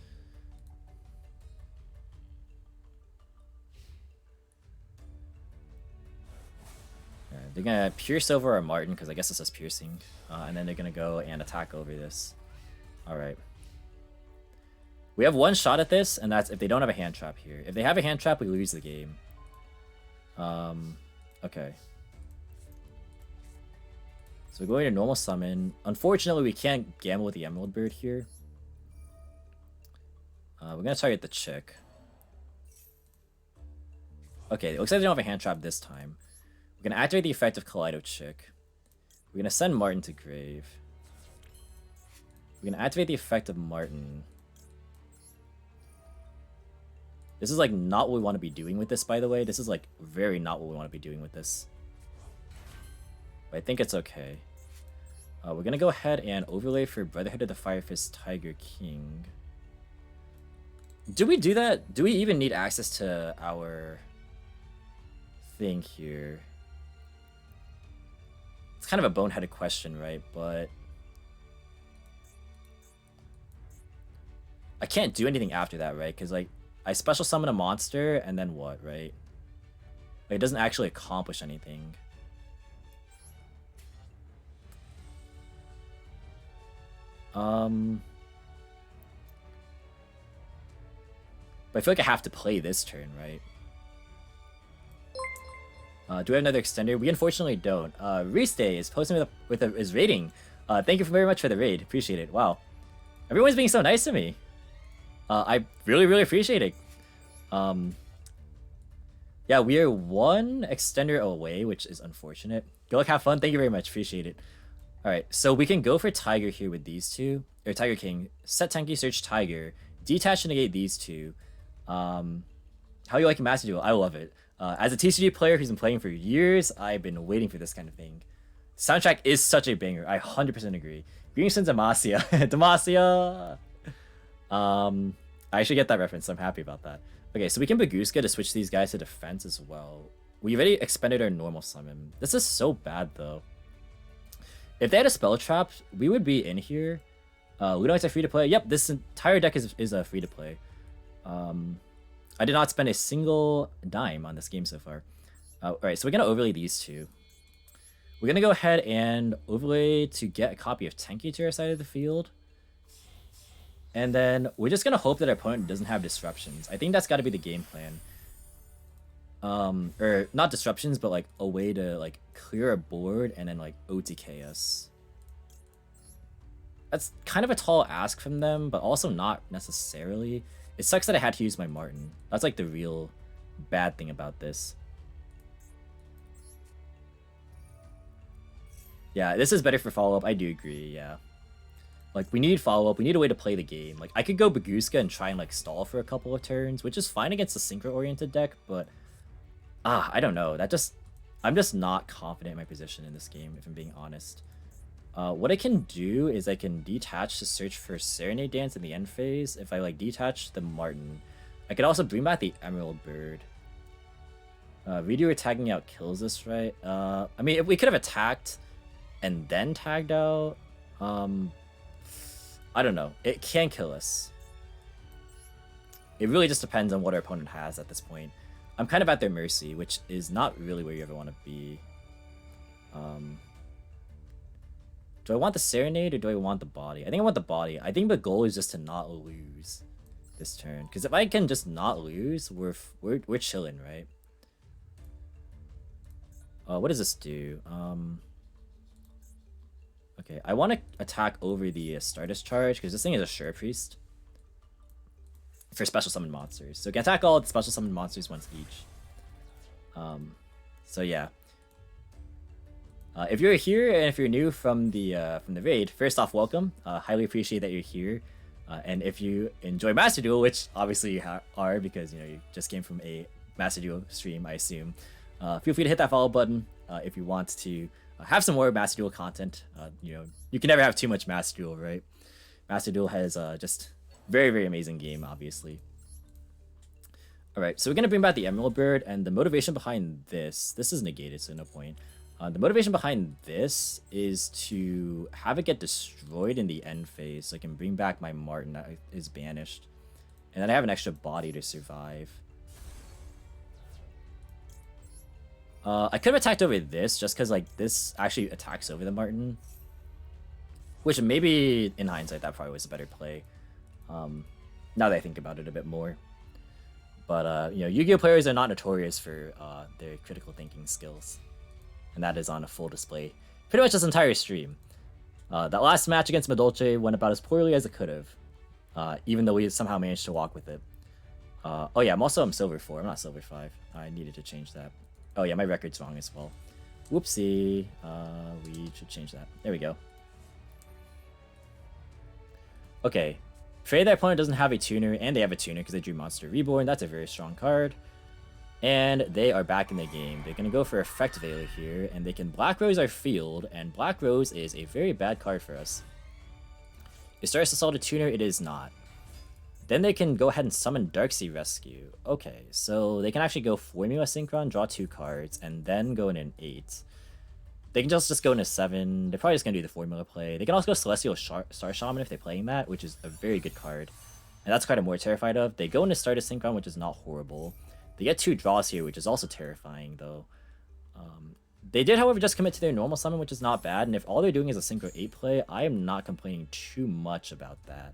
They're gonna pierce over our Martin because I guess this is piercing, and then they're gonna go and attack over this. All right. We have one shot at this, and that's if they don't have a hand trap here. If they have a hand trap, we lose the game. Okay. So we're going to normal summon. Unfortunately, we can't gamble with the Emerald Bird here. We're going to target the chick. Okay, it looks like they don't have a hand trap this time. We're going to activate the effect of Kaleido Chick. We're going to send Martin to grave. We're going to activate the effect of Martin. This is like not what we want to be doing with this, by the way. This is like very not what we want to be doing with this. But I think it's okay. We're going to go ahead and overlay for Brotherhood of the Fire Fist Tiger King. Do we do that? Do we even need access to our thing here? It's kind of a boneheaded question, right? But I can't do anything after that, right? Because like I special summon a monster and then what, right? Like, it doesn't actually accomplish anything. But I feel like I have to play this turn, right? Do we have another extender? We unfortunately don't. Reese Day is posting with his rating. Thank you very much for the raid. Appreciate it. Wow. Everyone's being so nice to me. I really appreciate it. Yeah, we are one extender away, which is unfortunate. Go have fun. Thank you very much. Appreciate it. All right, so we can go for Tiger here with these two, or Tiger King. Set Tenki, search Tiger, detach and negate these two. How you like Master Duel? I love it. As a TCG player who's been playing for years, I've been waiting for this kind of thing. Soundtrack is such a banger. I 100% agree. Greetings from Demacia. Demacia! I should get that reference. I'm happy about that. Okay, so we can Baguska to switch these guys to defense as well. We already expended our normal summon. This is so bad, though. If they had a spell trap, we would be in here. Lunalights are free to play. Yep, this entire deck is free to play. I did not spend a single dime on this game so far. Alright, so we're going to overlay these two. We're going to go ahead and overlay to get a copy of Tenki to our side of the field. And then we're just going to hope that our opponent doesn't have disruptions. I think that's got to be the game plan. Or not disruptions, but like a way to like clear a board and then like OTK us. That's kind of a tall ask from them, but also not necessarily. It sucks that I had to use my Martin. That's like the real bad thing about this. Yeah, this is better for follow-up. I do agree, yeah. Like, we need follow-up. We need a way to play the game. Like, I could go Baguska and try and, like, stall for a couple of turns, which is fine against a synchro-oriented deck, but... I don't know. I'm just not confident in my position in this game, if I'm being honest. What I can do is I can detach to search for Serenade Dance in the end phase. If I, like, detach the Martin. I could also bring back the Emerald Bird. Redo or tagging out kills this, right? I mean, if we could have attacked and then tagged out... I don't know. It can kill us. It really just depends on what our opponent has at this point. I'm kind of at their mercy, which is not really where you ever want to be. Do I want the Serenade or do I want the body? I think I want the body. I think the goal is just to not lose this turn. Because if I can just not lose, we're chilling, right? What does this do? Okay, I want to attack over the Stardust Charge because this thing is a Sure Priest for special summon monsters. So it can attack all the special summon monsters once each. So yeah. If you're here and if you're new from the raid, first off, welcome. Highly appreciate that you're here. And if you enjoy Master Duel, which obviously you are because you just came from a Master Duel stream, I assume, feel free to hit that follow button if you want to. Have some more Master Duel content. You can never have too much Master Duel, right? Master Duel has just very amazing game, obviously. Alright, so we're going to bring back the Emerald Bird, and the motivation behind this is negated, so no point. The motivation behind this is to have it get destroyed in the end phase, so I can bring back my Martin that is banished. And then I have an extra body to survive. I could have attacked over this, just because, like, this actually attacks over the Martin. Which, maybe, in hindsight, that probably was a better play. Now that I think about it a bit more. But, Yu-Gi-Oh! Players are not notorious for their critical thinking skills. And that is on a full display. Pretty much this entire stream. That last match against Madolche went about as poorly as it could have. Even though we somehow managed to walk with it. Oh yeah, I'm Silver 4, I'm not Silver 5. I needed to change that. Oh yeah, my record's wrong as well. Whoopsie. We should change that. There we go. Okay. Afraid their opponent doesn't have a tuner, and they have a tuner because they drew Monster Reborn. That's a very strong card. And they are back in the game. They're going to go for Effect Veiler here, and they can Black Rose our field, and Black Rose is a very bad card for us. It starts to assault a tuner, it is not. Then they can go ahead and summon Darksea Rescue. Okay, so they can actually go Formula Synchron, draw 2 cards, and then go in an 8. They can just go into 7. They're probably just going to do the Formula play. They can also go Celestial Star Shaman if they're playing that, which is a very good card. And that's the card I'm more terrified of. They go into Stardust Synchron, which is not horrible. They get 2 draws here, which is also terrifying, though. They did, however, just commit to their normal summon, which is not bad. And if all they're doing is a Synchro 8 play, I am not complaining too much about that.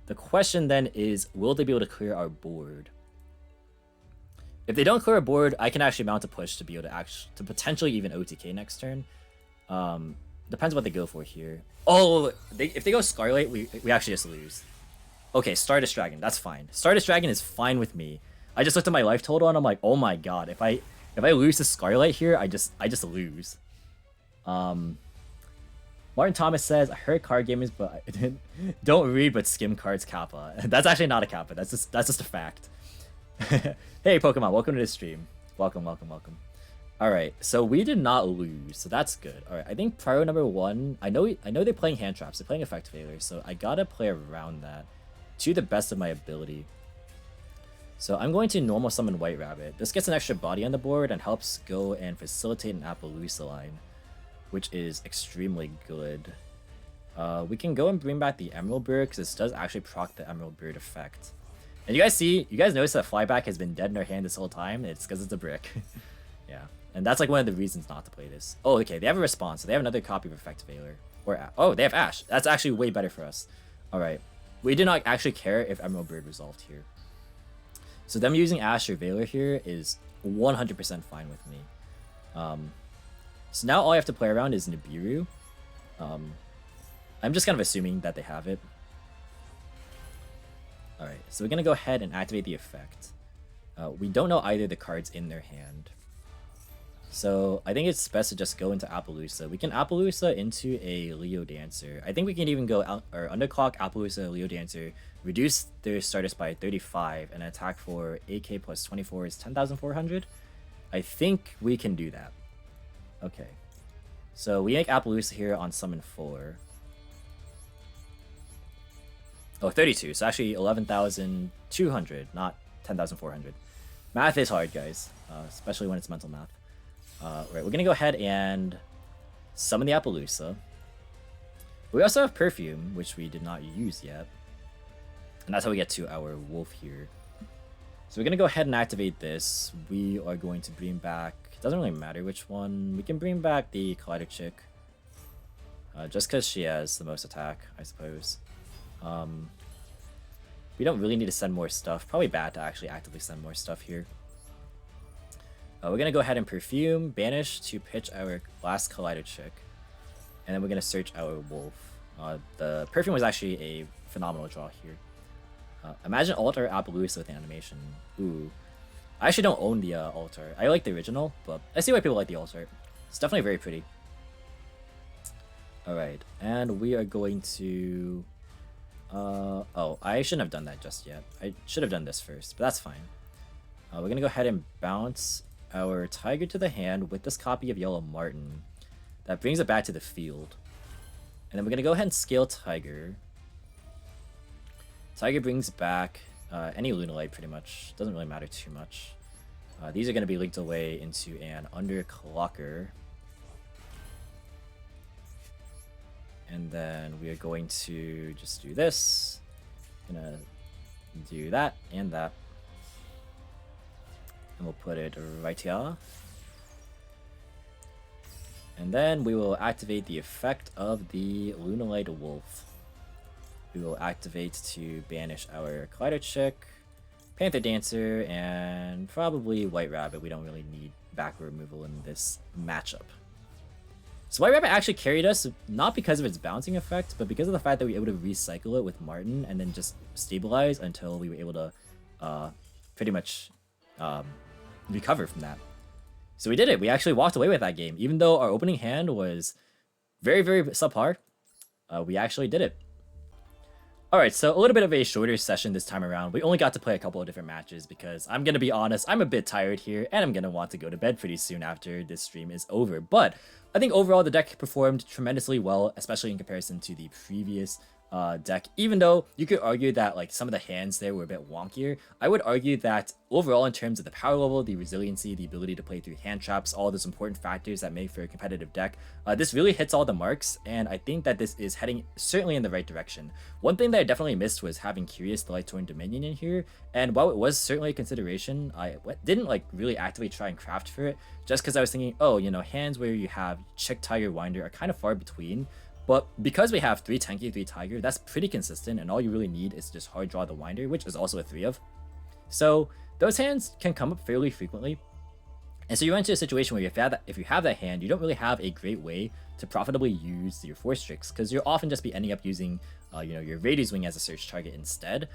The question then is, will they be able to clear our board? If they don't clear our board, I can actually mount a push to be able to potentially even OTK next turn. depends what they go for here. Oh, if they go Scarlet, we actually just lose. Okay, Stardust Dragon, that's fine. Stardust Dragon is fine with me. I just looked at my life total and I'm like, oh my god, if I lose to Scarlet here, I just lose. Martin Thomas says, I heard card gamers, but I didn't, don't read but skim cards kappa. That's actually not a kappa. That's just a fact. Hey Pokemon, welcome to the stream. Welcome. All right, so we did not lose, so that's good. All right, I think priority number 1. I know they're playing hand traps. They're playing effect failure, so I gotta play around that to the best of my ability. So I'm going to normal summon White Rabbit. This gets an extra body on the board and helps go and facilitate an Appaloosa line, which is extremely good. We can go and bring back the Emerald Bird because this does actually proc the Emerald Bird effect. And you guys notice that Flyback has been dead in our hand this whole time? It's because it's a brick. Yeah. And that's like one of the reasons not to play this. Oh, okay, they have a response, so they have another copy of Effect Failure. Oh, they have Ash. That's actually way better for us. Alright. We do not actually care if Emerald Bird resolved here. So them using Ash or Veiler here is 100% fine with me. So now all I have to play around is Nibiru. I'm just kind of assuming that they have it. Alright, so we're going to go ahead and activate the effect. We don't know either the cards in their hand. So I think it's best to just go into Appaloosa. We can Appaloosa into a Leo Dancer. I think we can even go out or underclock Appaloosa Leo Dancer, reduce their Stardust by 35, and attack for AK plus 24 is 10,400. I think we can do that. Okay. So we make Appaloosa here on summon 4. Oh, 32. So actually 11,200, not 10,400. Math is hard, guys, especially when it's mental math. Right, we're gonna go ahead and summon the Appaloosa. We also have Perfume, which we did not use yet. And that's how we get to our wolf here. So we're gonna go ahead and activate this. We are going to bring back, it doesn't really matter which one. We can bring back the Collider Chick. Just because she has the most attack, I suppose. We don't really need to send more stuff. Probably bad to actually actively send more stuff here. We're going to go ahead and Perfume, Banish to pitch our last Collider Chick. And then we're going to search our wolf. The Perfume was actually a phenomenal draw here. Imagine Altar Appaloosa with the animation. Ooh. I actually don't own the Altar. I like the original, but I see why people like the Altar. It's definitely very pretty. Alright, and we are going to... oh, I shouldn't have done that just yet. I should have done this first, but that's fine. We're going to go ahead and bounce our Tiger to the hand with this copy of Yellow Martin. That brings it back to the field. And then we're going to go ahead and scale Tiger. Tiger brings back any Lunalight pretty much. Doesn't really matter too much. These are going to be linked away into an Underclocker. And then we are going to just do this. Gonna do that and that. And we'll put it right here. And then we will activate the effect of the Lunalight Wolf. We will activate to banish our Collider Chick, Panther Dancer, and probably White Rabbit. We don't really need back removal in this matchup. So White Rabbit actually carried us, not because of its bouncing effect, but because of the fact that we were able to recycle it with Martin and then just stabilize until we were able to pretty much recover from that. So we did it. We actually walked away with that game. Even though our opening hand was very, very subpar, we actually did it. Alright, so a little bit of a shorter session this time around. We only got to play a couple of different matches because I'm going to be honest, I'm a bit tired here and I'm going to want to go to bed pretty soon after this stream is over. But I think overall the deck performed tremendously well, especially in comparison to the previous deck. Even though you could argue that like some of the hands there were a bit wonkier, I would argue that overall in terms of the power level, the resiliency, the ability to play through hand traps, all those important factors that make for a competitive deck, this really hits all the marks, and I think that this is heading certainly in the right direction. One thing that I definitely missed was having Curious the Light-Torn Dominion in here, and while it was certainly a consideration, I didn't like really actively try and craft for it, just because I was thinking, oh, you know, hands where you have Chick, Tiger, Winder are kind of far between. But because we have 3 Tenki, 3 Tiger, that's pretty consistent, and all you really need is just hard draw the Winder, which is also a 3 of. So those hands can come up fairly frequently. And so you run into a situation where if you have that hand, you don't really have a great way to profitably use your Force Tricks, because you'll often just be ending up using your Radius Wing as a search target instead,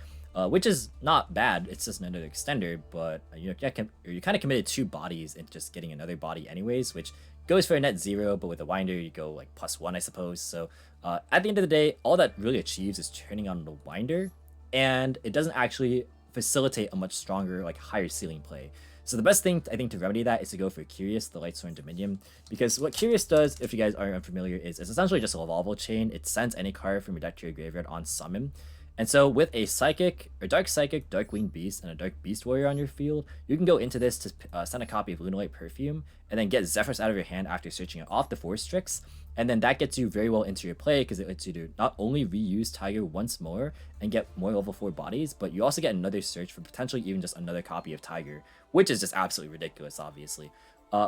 which is not bad. It's just another extender, but you're kind of committed 2 bodies and just getting another body anyways, which goes for a net 0, but with a Winder you go like +1, I suppose. So at the end of the day, all that really achieves is turning on the Winder, and it doesn't actually facilitate a much stronger, like higher ceiling play. So the best thing, I think, to remedy that is to go for Curious, the Lightsworn Dominion, because what Curious does, if you guys aren't unfamiliar, is it's essentially just a Volvo chain. It sends any card from your deck to your graveyard on summon. And so with a Psychic, or Dark Psychic, Dark Winged Beast, and a Dark Beast Warrior on your field, you can go into this to send a copy of Lunalight Perfume, and then get Zephyrs out of your hand after searching it off the Force Tricks. And then that gets you very well into your play, because it lets you to not only reuse Tiger once more and get more level 4 bodies, but you also get another search for potentially even just another copy of Tiger, which is just absolutely ridiculous, obviously.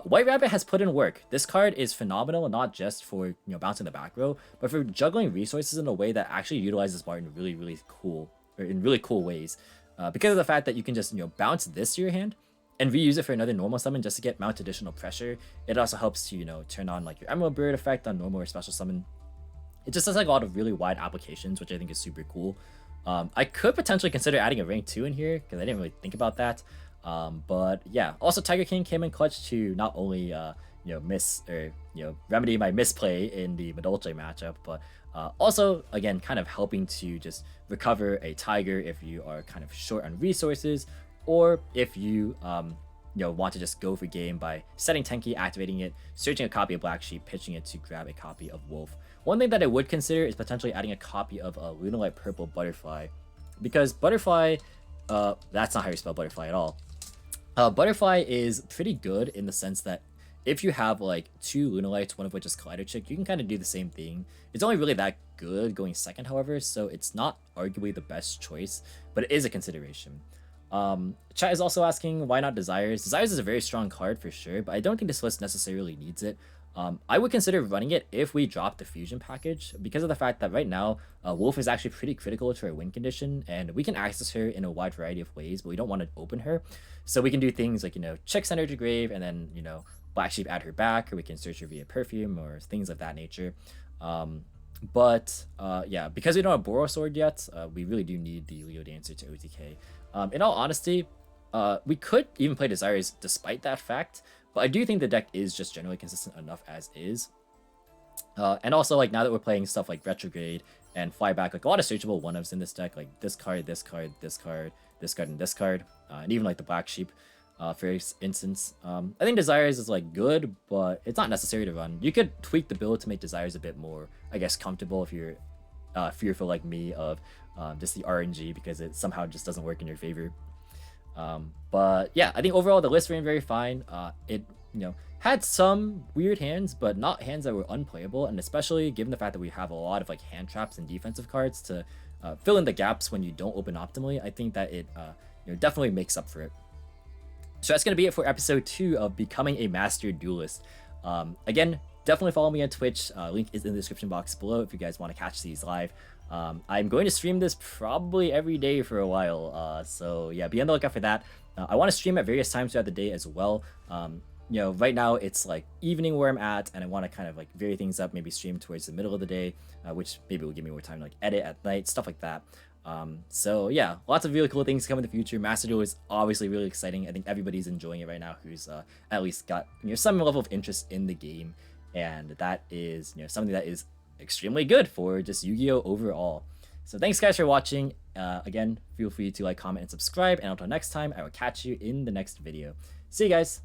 White Rabbit has put in work. This card is phenomenal, not just for bouncing the back row, but for juggling resources in a way that actually utilizes Smart in really cool ways. Because of the fact that you can just bounce this to your hand and reuse it for another normal summon just to get mount additional pressure. It also helps to turn on like your Emerald Bird effect on normal or special summon. It just has like a lot of really wide applications, which I think is super cool. I could potentially consider adding a rank 2 in here, because I didn't really think about that. But yeah, also Tiger King came in clutch to not only remedy my misplay in the Madolche matchup, but also again kind of helping to just recover a Tiger if you are kind of short on resources, or if you want to just go for game by setting Tenki, activating it, searching a copy of Black Sheep, pitching it to grab a copy of Wolf. One thing that I would consider is potentially adding a copy of a Lunalight Purple Butterfly, because Butterfly, that's not how you spell Butterfly at all. Butterfly is pretty good in the sense that if you have like 2 Lunalights, one of which is Collider Chick, you can kind of do the same thing. It's only really that good going second, however, so it's not arguably the best choice, but it is a consideration. Chat is also asking why not Desires. Desires is a very strong card for sure, but I don't think this list necessarily needs it. I would consider running it if we drop the fusion package, because of the fact that right now Wolf is actually pretty critical to our win condition, and we can access her in a wide variety of ways, but we don't want to open her. So we can do things like check Center to Grave, and then Black Sheep add her back, or we can search her via Perfume or things of that nature. Yeah, because we don't have Boros Sword yet, we really do need the Leo Dancer to OTK. In all honesty, we could even play Desires despite that fact, but I do think the deck is just generally consistent enough as is. And also, like, now that we're playing stuff like Retrograde and Flyback, like a lot of searchable one-ofs in this deck, like this card, this card, this card, this card, and this card, and even like the Black Sheep, for instance. I think Desires is like good, but it's not necessary to run. You could tweak the build to make Desires a bit more, I guess, comfortable if you're fearful like me of just the RNG, because it somehow just doesn't work in your favor. But yeah, I think overall the list ran very fine. It had some weird hands, but not hands that were unplayable, and especially given the fact that we have a lot of like hand traps and defensive cards to fill in the gaps when you don't open optimally, I think that it definitely makes up for it. So that's gonna be it for episode 2 of Becoming a Master Duelist. Again, definitely follow me on Twitch. Link is in the description box below if you guys want to catch these live. I'm going to stream this probably every day for a while, so yeah, be on the lookout for that. I want to stream at various times throughout the day as well. Right now it's like evening where I'm at, and I want to kind of like vary things up, maybe stream towards the middle of the day, which maybe will give me more time to like edit at night, stuff like that. So yeah, lots of really cool things to come in the future. Master Duel is obviously really exciting. I think everybody's enjoying it right now who's at least got some level of interest in the game, and that is something that is extremely good for just Yu-Gi-Oh overall. So thanks guys for watching. Again, feel free to like, comment, and subscribe, and until next time, I will catch you in the next video. See you guys.